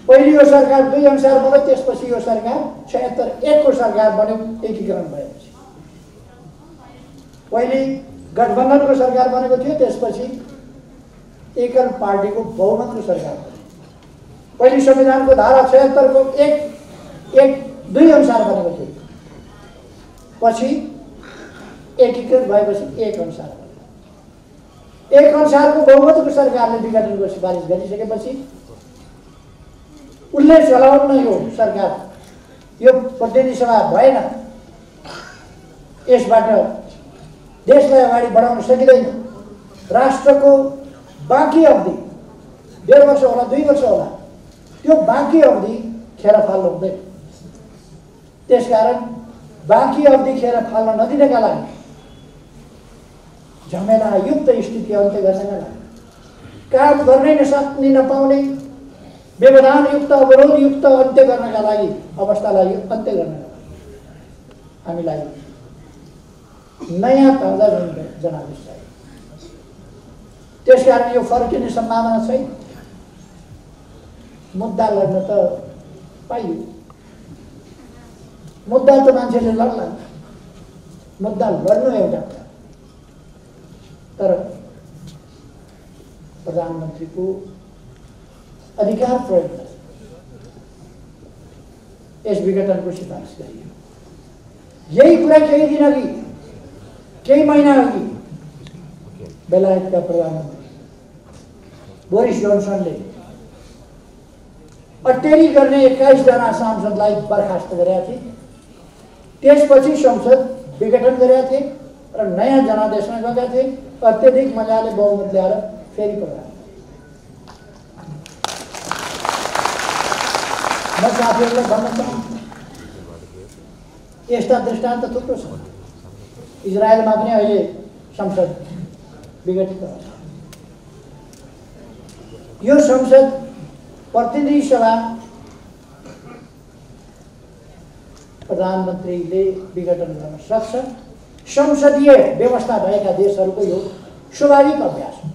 पहिले यो सरकार 2 अनुसार बन्यो, त्यसपछि यो सरकार 76-1 को सरकार बन्यो एकीकरण भएपछि। पहिले गठबन्धनको सरकार बनेको थियो, त्यसपछि एकल पार्टीको बहुमतको सरकार बन्यो। पहिले संविधानको धारा 76 को 1-1-2 अनुसार बनेको थियो, पछि एकीकृत भएपछि 1 अनुसार बन्यो। 1 अनुसारको बहुमतको सरकारले विघटनको सिफारिस गरिसकेपछि उसले चलाउन यो सरकार, यो प्रतिनिधि सभा भएन, यसबाट देशलाई अगाडि बढाउन सकिँदैन। राष्ट्रको बाँकी अवधि 1.5 वर्ष होला, 2 वर्ष होला, त्यो बाँकी अवधि खेर फाल्नु हुँदैन। त्यसकारण बाँकी अवधि खेर फाल्न नदिनका लागि, झमेलायुक्त स्थिति अन्त्य गर्नका लागि, काम गर्नै नसक्ने नपाउने व्यवधानयुक्त अवरोधयुक्त अन्त्य गर्नका लागि, अवस्थालाई अन्त्य गर्नका लागि हामीलाई नयाँ ताजा जनादेश चाहियो। त्यसकारण यो फर्किने सम्भावना छैन। मुद्दा लड्न त पाइयो, मुद्दा त मान्छेले लड्ला, मुद्दा लड्नु एउटा कुरा, तर प्रधानमन्त्रीको अधिकार प्रयोग गरेर यस विघटनको सिफारिस गरियो। यही कुरा केही दिन अघि, केही महिना अघि बेलायतका प्रधानमन्त्री बोरिस जोन्सनले अटेरी गर्ने 21 जना सांसदलाई बर्खास्त गरेका थिए। त्यसपछि संसद विघटन गरेका थिए र नयाँ जनादेशमा गएका थिए। अत्यधिक मजाले बहुमत ल्याएर फेरि प्रधान। म साथीहरूलाई भन्न चाहन्छु, यस्ता दृष्टान्त थुप्रो छ। इजरायलमा पनि अहिले संसद विघटित भएको छ। यो संसद प्रतिनिधि सभा प्रधानमन्त्रीले विघटन गर्न सक्छ। संसदीय व्यवस्था भएका देशहरूको यो स्वाभाविक अभ्यास हो।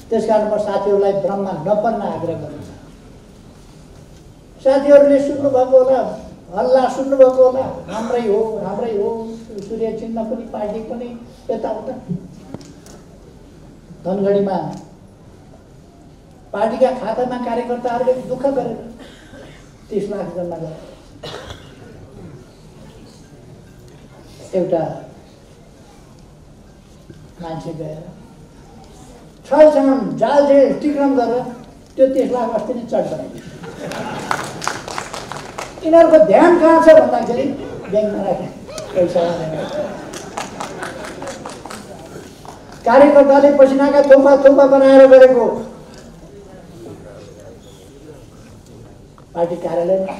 त्यसकारण म साथीहरूलाई भ्रममा नपर्न आग्रह गर्न चाहन्छु। साथीहरूले सुन्नुभएको होला, हल्ला सुन्नुभएको होला, हाम्रै हो, हाम्रै हो, सूर्य चिन्ह पनि पार्टी पनि यताउता। धनगढीमा पार्टीका खातामा कार्यकर्ताहरूले दुःख गरेर 30 लाख जम्मा गरे। एउटा मान्छे गएर छलछाम जालझेल टिक्रम गरेर त्यो 30 लाख अस्ति नै चट बनाइदियो। यिनीहरूको ध्यान कहाँ छ भन्दाखेरि ब्याङ्कमा राखे पैसा कार्यकर्ताले पसिनाका थोपा थोपा बनाएर गरेको पार्टी कार्यालयमा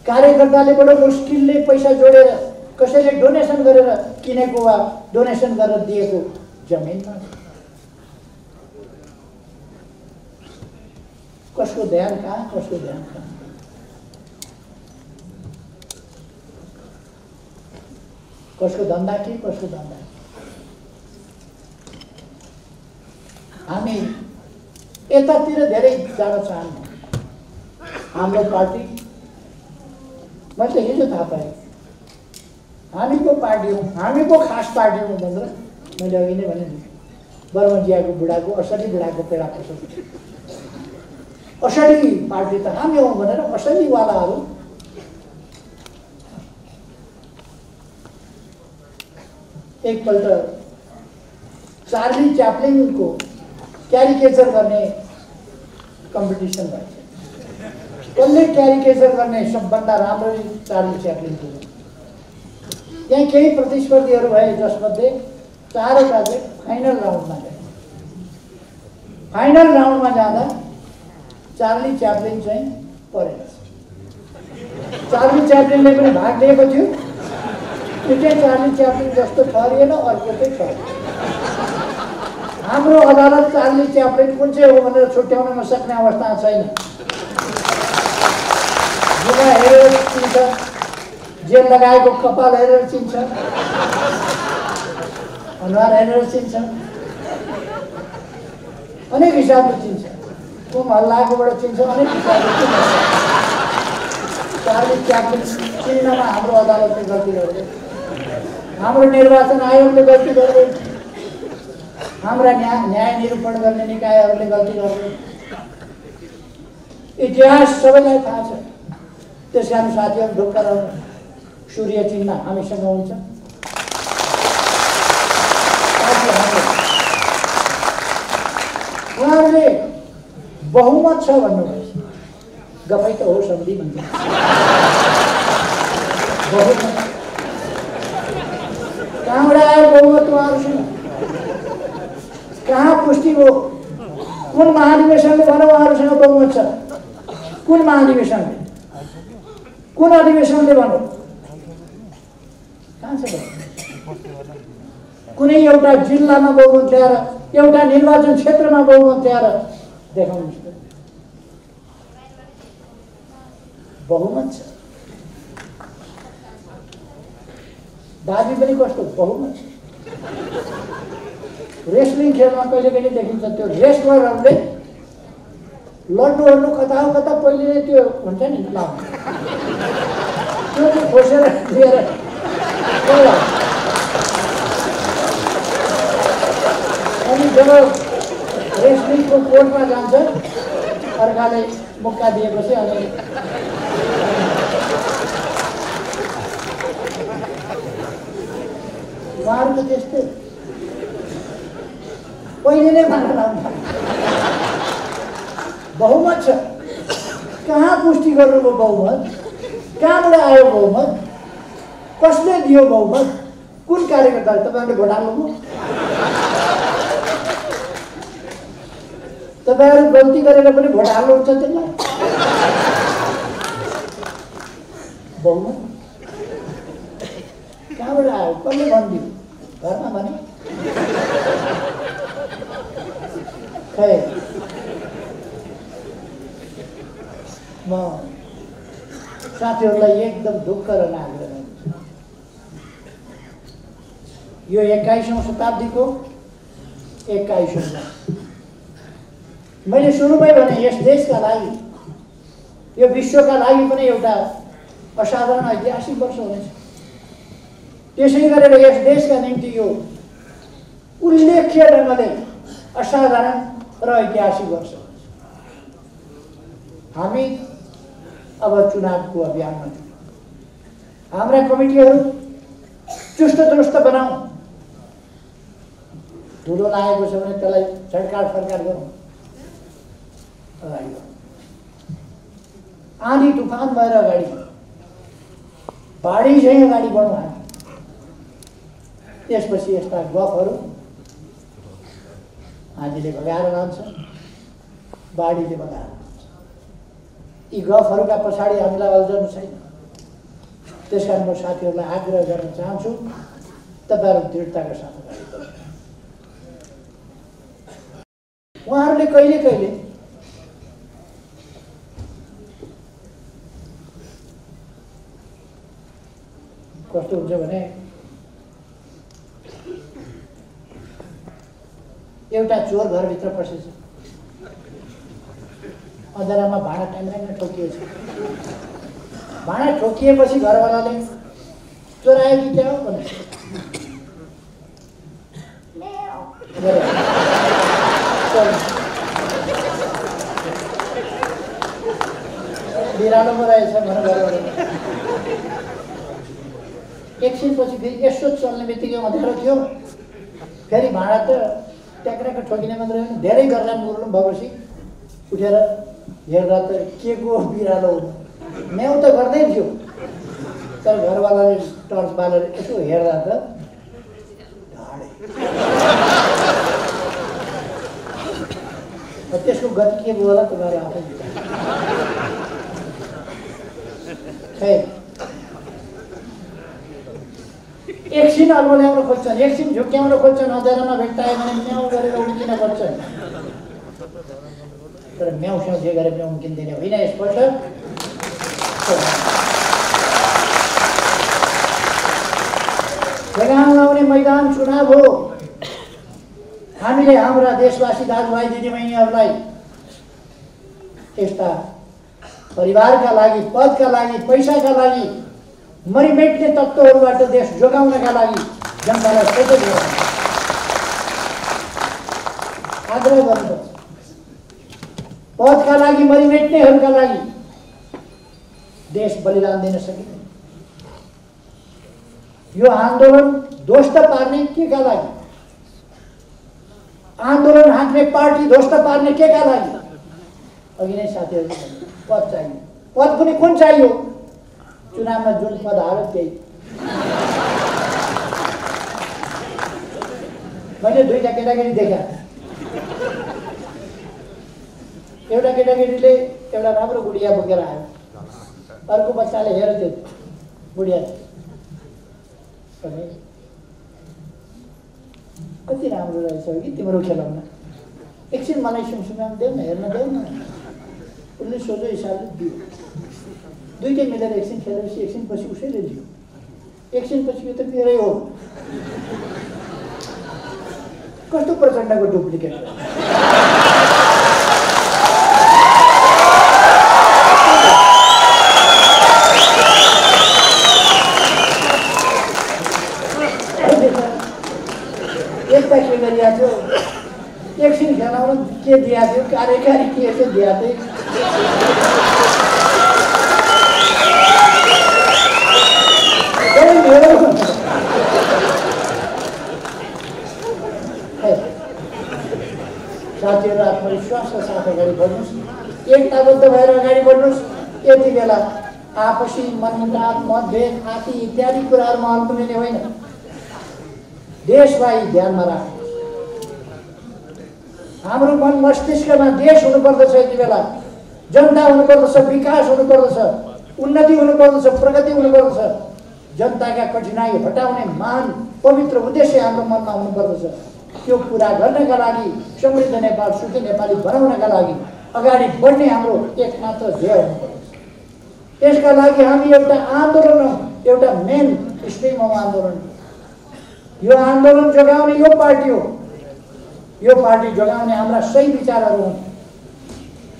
कार्यकर्ताले बडो मुस्किलले पैसा जोडेर कसैले डोनेसन गरेर किनेको वा डोनेसन गरेर दिएको जमिनमा कसको ध्यान कहाँ कसको ध्यान कहाँ कसको धन्दा के कसको धन्दा हामी यतातिर धेरै जान चाहन्छु हाम्रो पार्टी मैले हिजो थाहा पाएँ हामीको पार्टी हो हामीको खास पार्टी हो भनेर मैले अघि नै भने बर्मजियाको बुढाको असली बुढाको पेडा पसल्छ असली पार्टी त हामी हौँ भनेर असलीवालाहरू एकपल्ट चार्ली च्याप्लिनको क्यारिकेचर गर्ने कम्पिटिसन भयो कसले क्यारिकेचर गर्ने सबभन्दा राम्रो चार्ली च्याप्लिनको त्यहाँ केही प्रतिस्पर्धीहरू भए जसमध्ये 4वटा चाहिँ फाइनल राउन्डमा गए फाइनल राउन्डमा जाँदा चार्ली च्याप्लिन चाहिँ परेन चार्ली च्याप्लिनले पनि भाग लिएको थियो त्यो चाहिँ चार्ली च्याप्लिन जस्तो ठहरिएन अर्को चाहिँ ठहरिएन हाम्रो अदालत चार्ली च्याप्लिन कुन चाहिँ हो भनेर छुट्याउन नसक्ने अवस्था छैन जिल्ला हेरेर चिन्छ जेल लगाएको कपाल हेरेर चिन्छ अनुहार हेरेर चिन्छ अनेक हिसाबले चिन्छ कुम हल्लाकोबाट चिन्छ अनेक हिसाबले चिन्छ चार्ली च्याप्लिन चिन्नमा हाम्रो अदालतले गल्ती गर्यो हाम्रो निर्वाचन आयोगले गल्ती गर्यो हाम्रा न्याय निरूपण गर्ने निकायहरूले गल्ती गर्यो इतिहास सबैलाई थाहा छ त्यस कारण साथीहरू ढुक्क रहनु सूर्य चिन्ह हामीसँग हुन्छ उहाँहरूले बहुमत छ भन्नुभयो गफै त हो सन्धि भन्छ बहुमत कहाँबाट आयो बहुमत उहाँहरूसँग कहाँ पुष्टि हो कुन महाधिवेशनले भनौँ उहाँहरूसँग बहुमत छ कुन महाधिवेशनले कुन अधिवेशनले भनौँ कहाँ छ कुनै एउटा जिल्लामा बहुमत ल्याएर एउटा निर्वाचन क्षेत्रमा बहुमत ल्याएर देखाउनुहोस् त बहुमत छ दाबी पनि कस्तो बहुमत छ रेस्लिङ खेलमा कहिले कहिले देखिन्छ त्यो रेस्लरहरूले लड्डुहरू कता हो कता पहिले नै त्यो हुन्छ नि लाउनु त्यो चाहिँ खोसेर लिएर अनि जब रेस्लिङको कोर्टमा जान्छ अर्काले मुक्का दिएपछि अनि उहाँहरूको त्यस्तै पहिले नै मान्न बहुमत छ कहाँ पुष्टि गर्नुभयो बहुमत कहाँबाट आयो बहुमत कसले दियो बहुमत कुन कार्यकर्ताले तपाईँहरूले भोट हाल्नुभयो तपाईँहरू गल्ती गरेर पनि भोट हाल्नुहुन्छ त्यसलाई बहुमत कहाँबाट आयो कसले भनिदियो घरमा भने खै म साथीहरूलाई एकदम ढुक्क र आग्रह यो 21औं शताब्दीको 21औं मैले सुरुमै भने यस देशका लागि यो विश्वका लागि पनि एउटा असाधारण ऐतिहासिक वर्ष हुनेछ त्यसै गरेर यस देशका निम्ति यो उल्लेख्य ढङ्गले असाधारण र ऐतिहासिक वर्ष हामी अब चुनावको अभियानमा छौँ हाम्रा कमिटीहरू चुस्त दुरुस्त बनाऊ धुलो लागेको छ भने त्यसलाई झड्काड फड्काड गरौँ अगाडि आँधी तुफान भएर अगाडि बाढी चाहिँ अगाडि बढ्नु हामी। त्यसपछि यस्ता गफहरू आँधीले भगाएर लान्छ, बाढीले भगाएर लान्छ। यी गफहरूका पछाडि हामीलाई अल्झनु छैन। त्यसकारण म साथीहरूलाई आग्रह गर्न चाहन्छु, तपाईँहरू दृढताका साथ अगाडि बढ्नु। उहाँहरूले कहिले कहिले कस्तो हुन्छ भने एउटा चोर घरभित्र पसेछ, अँध्यारामा भाँडा ट्याङ्ग्याङ्ग ठोकिएछ। भाँडा ठोकिएपछि घरवालाले चोर आयो कि क्या हो भने बिरालोमा रहेछ भनेर घरबाट एकछिनपछि फेरि यसो चल्ने बित्तिकै अँध्यारो थियो। फेरि भाँडा त ट्याक्राको ठोकिने मात्रै होइन, धेरै गर्ला मुर्लुम भएपछि उठेर हेर्दा त के को बिरालो हो, म्याउ त गर्दै थियो। तर घरवालाले टर्च बालेर यसो हेर्दा त ढाडे। त्यसको गति के भयो होला तपाईँहरू आफै खै। एकछिन अल्मल्याउन खोज्छन्, एकछिन झुक्क्याउन खोज्छन्, अँध्यारोमा भेट्टायो भने म्याउ गरेर उड्किन खोज्छन्। तर म्याउसँग जे गरे पनि उम्किँदैन होइन। यसपल्ट जगाउन आउने मैदान चुनाव हो। हामीले हाम्रा देशवासी दाजुभाइ दिदीबहिनीहरूलाई यस्ता परिवारका लागि, पदका लागि, पैसाका लागि मरिमेट्ने तत्त्वहरूबाट देश जोगाउनका लागि जनतालाई सचेत गराउनु आग्रह गर्नुपर्छ। पदका लागि मरिमेट्नेहरूका लागि देश बलिदान दिन सकिँदैन। यो आन्दोलन ध्वस्त पार्ने के का लागि, आन्दोलन हाँक्ने पार्टी ध्वस्त पार्ने के का लागि? अघि नै साथीहरूले पद चाहियो। पद पनि कुन चाहियो? चुनावमा जुन पद हाल्यो त्यही। मैले दुईटा केटाकेटी देखा। एउटा केटाकेटीले एउटा राम्रो गुडिया बोकेर आयो, अर्को बच्चाले हेर्थ्यो गुडिया कति राम्रो रहेछ कि तिम्रो खेलाउन, एकछिन मलाई सुमसुमाउनु देऊ न, हेर्न देऊ न। उसले सोझो हिसाबले दियो। दुईटै मिलेर एकछिन खेलेपछि एकछिनपछि उसैले दियो। एकछिनपछि यो त मेरै हो। कस्तो प्रचण्डको डुप्लिकेट। एकता के गरिएको थियो, एकछिन खेलाउन के दिएको थियो, कार्यकारी के यसो दिएको थियो। साथीहरू आत्मविश्वासका साथ अगाडि बढ्नुहोस्, एकताबद्ध भएर अगाडि बढ्नुहोस्। यति बेला आपसी मनमुटाव, मतभेद आदि इत्यादि कुराहरूमा अल्पुने होइन। देशलाई ध्यानमा राख्नुहोस्। हाम्रो मन मस्तिष्कमा देश हुनुपर्दछ, यति बेला जनता हुनुपर्दछ, विकास हुनुपर्दछ, उन्नति हुनुपर्दछ, प्रगति हुनुपर्दछ। जनताका कठिनाई हटाउने महान पवित्र उद्देश्य हाम्रो मनमा हुनुपर्दछ। त्यो पुरा गर्नका लागि, समृद्ध नेपाल, सुखी नेपाली बनाउनका लागि अगाडि बढ्ने हाम्रो एकमात्र ध्येय हुनुपर्दछ। त्यसका लागि हामी एउटा आन्दोलन हौँ, एउटा मेन स्ट्रिम हौँ आन्दोलन। यो आन्दोलन जोगाउने यो पार्टी हो। यो पार्टी जोगाउने हाम्रा सही विचारहरू हुन्।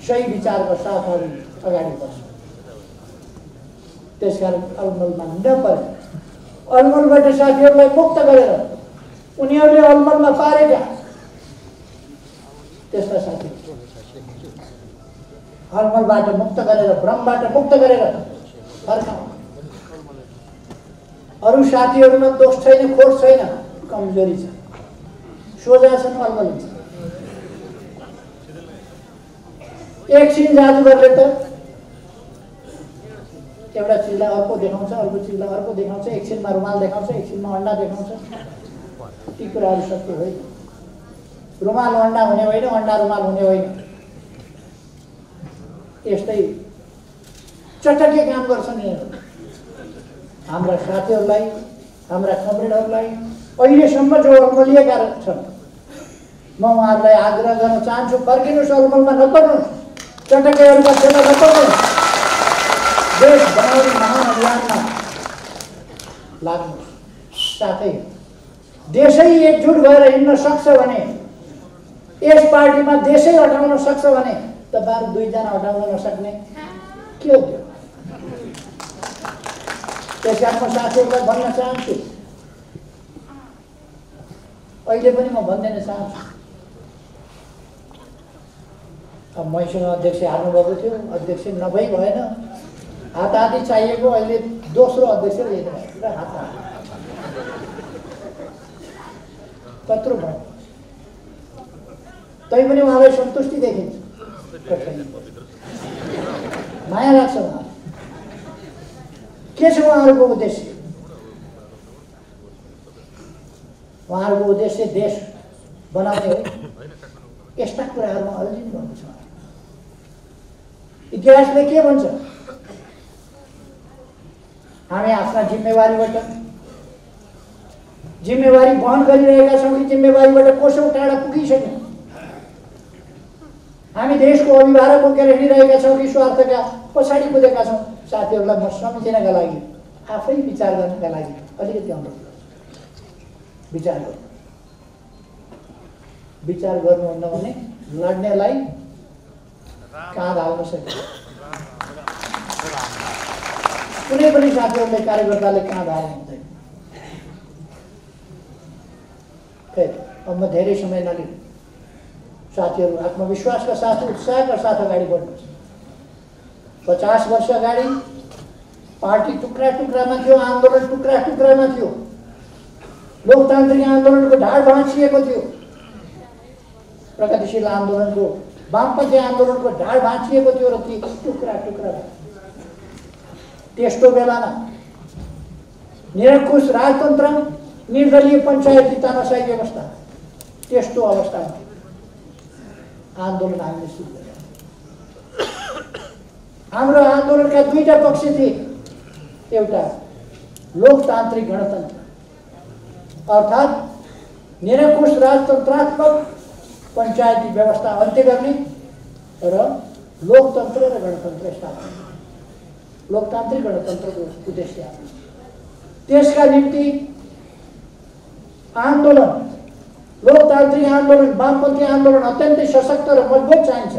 सही विचारका साथ हामी अगाडि बढ्छौँ। त्यसकारण अलमलमा नपरे, अलमलबाट साथीहरूलाई मुक्त गरेर उनीहरूले अलमलमा पारेका त्यस्ता साथी अलमलबाट मुक्त गरेर, भ्रमबाट मुक्त गरेर फर्काउँ। अरू साथीहरूमा दोष छैन, खोट छैन, कमजोरी छ, सोझा छन्, अलमल छ। एकछिन जादुगरले त एउटा चिजलाई अर्को देखाउँछ, अर्को चिजलाई अर्को देखाउँछ, एकछिनमा रुमाल देखाउँछ, एकछिनमा अन्डा देखाउँछ। ती कुराहरू सत्य होइन। रुमाल अन्डा हुने होइन, अन्डा रुमाल हुने होइन। यस्तै चटके काम गर्छन् यिनीहरू। हाम्रा साथीहरूलाई, हाम्रा कमरेडहरूलाई अहिलेसम्म जो अल्मलिएका छन्, म उहाँहरूलाई आग्रह गर्न चाहन्छु, फर्किनुहोस्, अल्मलमा नपर्नुहोस्, चटकेहरूका सेवा नपर्नुहोस्, देश बनाउने महान अभियानमा लाग्नुहोस्। साथै देशै एकजुट भएर हिँड्न सक्छ भने, यस पार्टीमा देशै हटाउन सक्छ भने तपाईहरु दुईजना हटाउन नसक्ने के हो त्यो? त्यसकारण म साथीहरूलाई भन्न चाहन्छु, अहिले पनि म भन्दैन चाहन्छु, अब मैसँग अध्यक्ष हार्नुभएको थियो, अध्यक्ष नभई भएन, हाताहाती चाहिएको, अहिले दोस्रो अध्यक्ष लिएर र हात कत्रो भयो, तैपनि उहाँलाई सन्तुष्टि देखिन्छ, माया लाग्छ उहाँ। के छ उहाँहरूको उद्देश्य? उहाँहरूको उद्देश्य देश बनाउने हो। यस्ता कुराहरूमा अल्झिनु भएको छ। इतिहासले के भन्छ? हामी आफ्ना जिम्मेवारी वहन गरिरहेका छौँ कि जिम्मेवारीबाट कोसौँ टाढा पुगिसक्यौँ? हामी देशको अभिभावक बोकेर हिँडिरहेका छौँ कि स्वार्थका पछाडि कुदेका छौँ? साथीहरूलाई म सम्झिनका लागि, आफै विचार गर्नका लागि अलिकति अनुरोध, विचार गर्नुहुन्न भने लड्नेलाई काँध हाल्न सक्छ। कुनै पनि साथीहरूले, कार्यकर्ताले काँध हाल्नु हुँदैन। अब म धेरै समय नलिउँ, साथीहरू आत्मविश्वासका साथ, उत्साहका साथ अगाडि बढ्नुहोस्। 50 वर्ष अगाडि पार्टी टुक्रा टुक्रामा थियो, आन्दोलन टुक्रा टुक्रामा थियो, लोकतान्त्रिक आन्दोलनको ढाड भाँचिएको थियो, प्रगतिशील आन्दोलनको, वामपन्थी आन्दोलनको ढाड भाँचिएको थियो र ती टुक्रा टुक्रा। त्यस्तो बेलामा निरङ्कुश राजतन्त्र, निर्दलीय पञ्चायती तानाशाही व्यवस्था, त्यस्तो अवस्थामा आन्दोलन हामीले सुरु गर्यौँ। हाम्रो आन्दोलनका दुईटा पक्ष थिए। एउटा लोकतान्त्रिक गणतन्त्र अर्थात् निरङ्कुश राजतन्त्रात्मक पञ्चायती व्यवस्था अन्त्य गर्ने र लोकतन्त्र र गणतन्त्र स्थापना। लोकतान्त्रिक गणतन्त्रको उद्देश्य त्यसका निम्ति आन्दोलन, लोकतान्त्रिक आन्दोलन, वामपन्थी आन्दोलन अत्यन्तै सशक्त र मजबुत चाहिन्छ,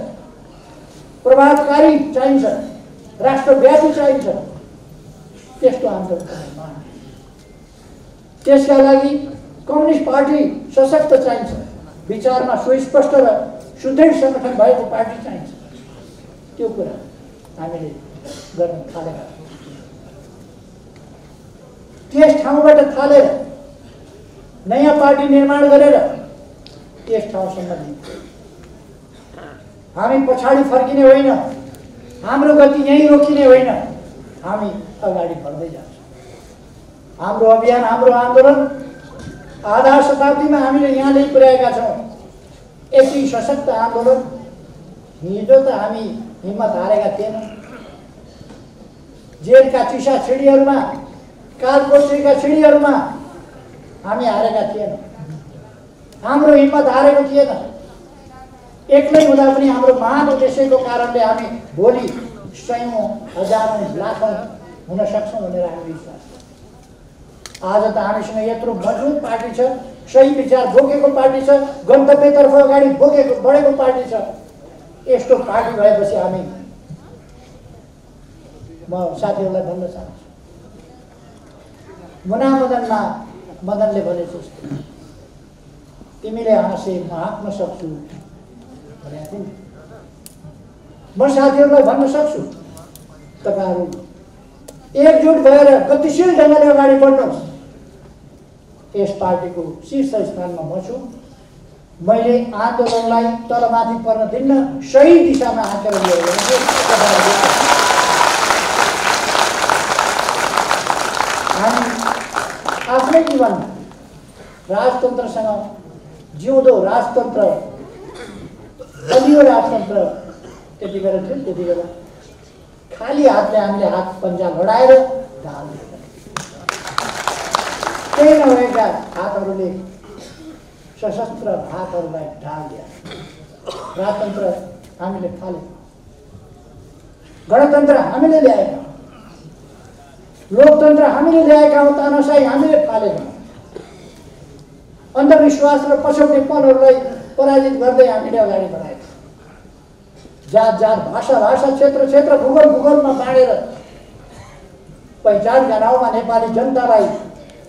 प्रभावकारी चाहिन्छ, राष्ट्रव्यापी चाहिन्छ। त्यस्तो आन्दोलन, त्यसका लागि कम्युनिस्ट पार्टी सशक्त चाहिन्छ, विचारमा सुस्पष्ट र सुदृढ संगठन भएको पार्टी चाहिन्छ। त्यो कुरा हामीले गर्न थालेका त्यस ठाउँबाट थालेर नयाँ पार्टी निर्माण गरेर त्यस ठाउँसम्म दिन्छ। हामी पछाडि फर्किने होइन, हाम्रो गति यहीँ रोकिने होइन, हामी अगाडि बढ्दै जान्छौँ। हाम्रो अभियान, हाम्रो आन्दोलन आधा शताब्दीमा हामीले यहाँ ल्याइ पुर्याएका छौँ। यति सशक्त आन्दोलन हिजो त हामी हिम्मत हारेका थिएनौँ। जेलका चिसा छिडीहरूमा, कालकोठरीका छिडीहरूमा हामी हारेका थिएनौँ। हाम्रो हिम्मत हारेको थिएन। एक्लै हुँदा पनि हाम्रो महान उद्देश्यको कारणले हामी भोलि सयौं, हजारौं, लाखौं हुन सक्छौँ भनेर हामी विश्वास छ। आज त हामीसँग यत्रो मजबुत पार्टी छ, सही विचार बोकेको पार्टी छ, गन्तव्यतर्फ अगाडि बढेको पार्टी छ। यस्तो पार्टी भएपछि हामी, म साथीहरूलाई भन्न चाहन्छु, मुनामदनमा मदनले भने जस्तो तिमीले हाँसे म हाँक्न सक्छु भनेको थिएँ। म साथीहरूलाई भन्न सक्छु, तपाईहरु एकजुट भएर गतिशील ढङ्गले अगाडि बढ्नुहोस्। यस पार्टीको शीर्ष स्थानमा म छु। मैले आन्दोलनलाई तलमाथि पर्न दिन्न, सही दिशामा हाँकेर लिएर राजतन्त्रसँग जिउँदो राजतन्त्र बलियो राजतन्त्र त्यति बेला थियो। त्यति बेला खाली हातले हामीले हात पन्जा लडाएर ढाल केही नभएका हातहरूले सशस्त्र हातहरूलाई ढाल दिए। राजतन्त्र हामीले फाले, गणतन्त्र हामीले ल्याएका, लोकतन्त्र हामीले ल्याएका हौँ, तानाशाही हामीले फालेका। अन्धविश्वास र पछौटेपनहरूलाई पराजित गर्दै हामीले अगाडि बढाएका। जात जात भाषा भाषा क्षेत्र क्षेत्र भूगोल भूगोलमा बाँडेर पहिचानका नाउँमा नेपाली जनतालाई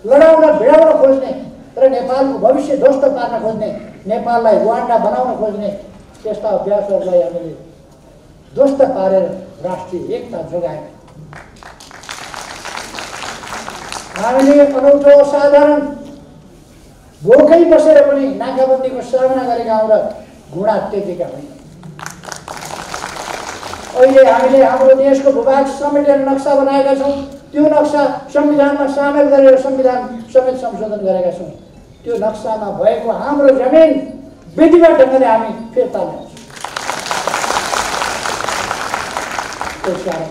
लडाउन भिडाउन खोज्ने र नेपालको भविष्य ध्वस्त पार्न खोज्ने, नेपाललाई रुवान्डा बनाउन खोज्ने त्यस्ता अभ्यासहरूलाई हामीले ध्वस्त पारेर राष्ट्रिय एकता जोगाएका। हामीले अनौठो असाधारण भोकै बसेर पनि नाकाबन्दीको सामना गरेका हौँ र घुँडा टेकेका होइन। अहिले हामीले हाम्रो देशको भूभाग समेटेर नक्सा बनाएका छौँ। त्यो नक्सा संविधानमा सामेल गरेर संविधान समेत संशोधन गरेका छौँ। त्यो नक्सामा भएको हाम्रो जमिन विधिवत ढङ्गले हामी फिर्ता ल्याउँछौँ। त्यसकारण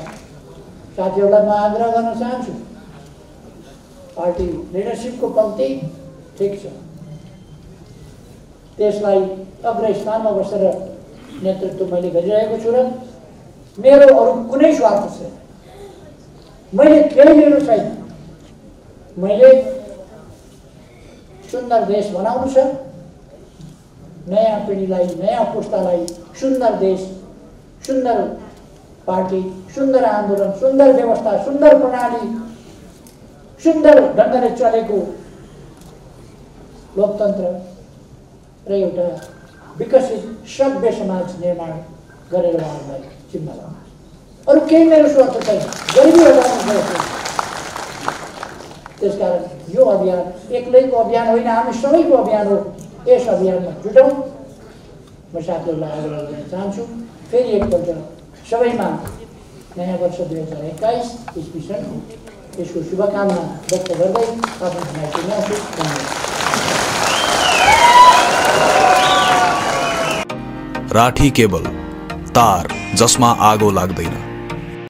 साथीहरूलाई म आग्रह गर्न चाहन्छु, पार्टी लिडरसिपको पङ्क्ति ठिक छ, त्यसलाई अग्रस्थानमा बसेर नेतृत्व मैले गरिरहेको छु र मेरो अरू कुनै स्वार्थ छैन। मैले केही लिनु छैन। मैले सुन्दर देश बनाउनु छ, नयाँ पिँढीलाई, नयाँ पुस्तालाई सुन्दर देश, सुन्दर पार्टी, सुन्दर आन्दोलन, सुन्दर व्यवस्था, सुन्दर प्रणाली, सुन्दर ढङ्गले चलेको लोकतन्त्र र एउटा विकसित सभ्य समाज निर्माण गरेर उहाँहरूलाई चिन्ह लगाउनु। अरू केही मेरो स्वार्थ छैन। गरिबी हटाउनु छ। त्यसकारण यो अभियान एक्लैको अभियान होइन, हामी सबैको अभियान हो। यस अभियानमा जुटौँ। म साथीहरूलाई आग्रह गर्न चाहन्छु, फेरि एकपल्ट सबैमा नयाँ वर्ष 2021 इस्वीसन यसको शुभकामना व्यक्त गर्दै आफ्नो भनाइ ल्याउँछु। राठी केबल, तार जसमा आगो लाग्दैन।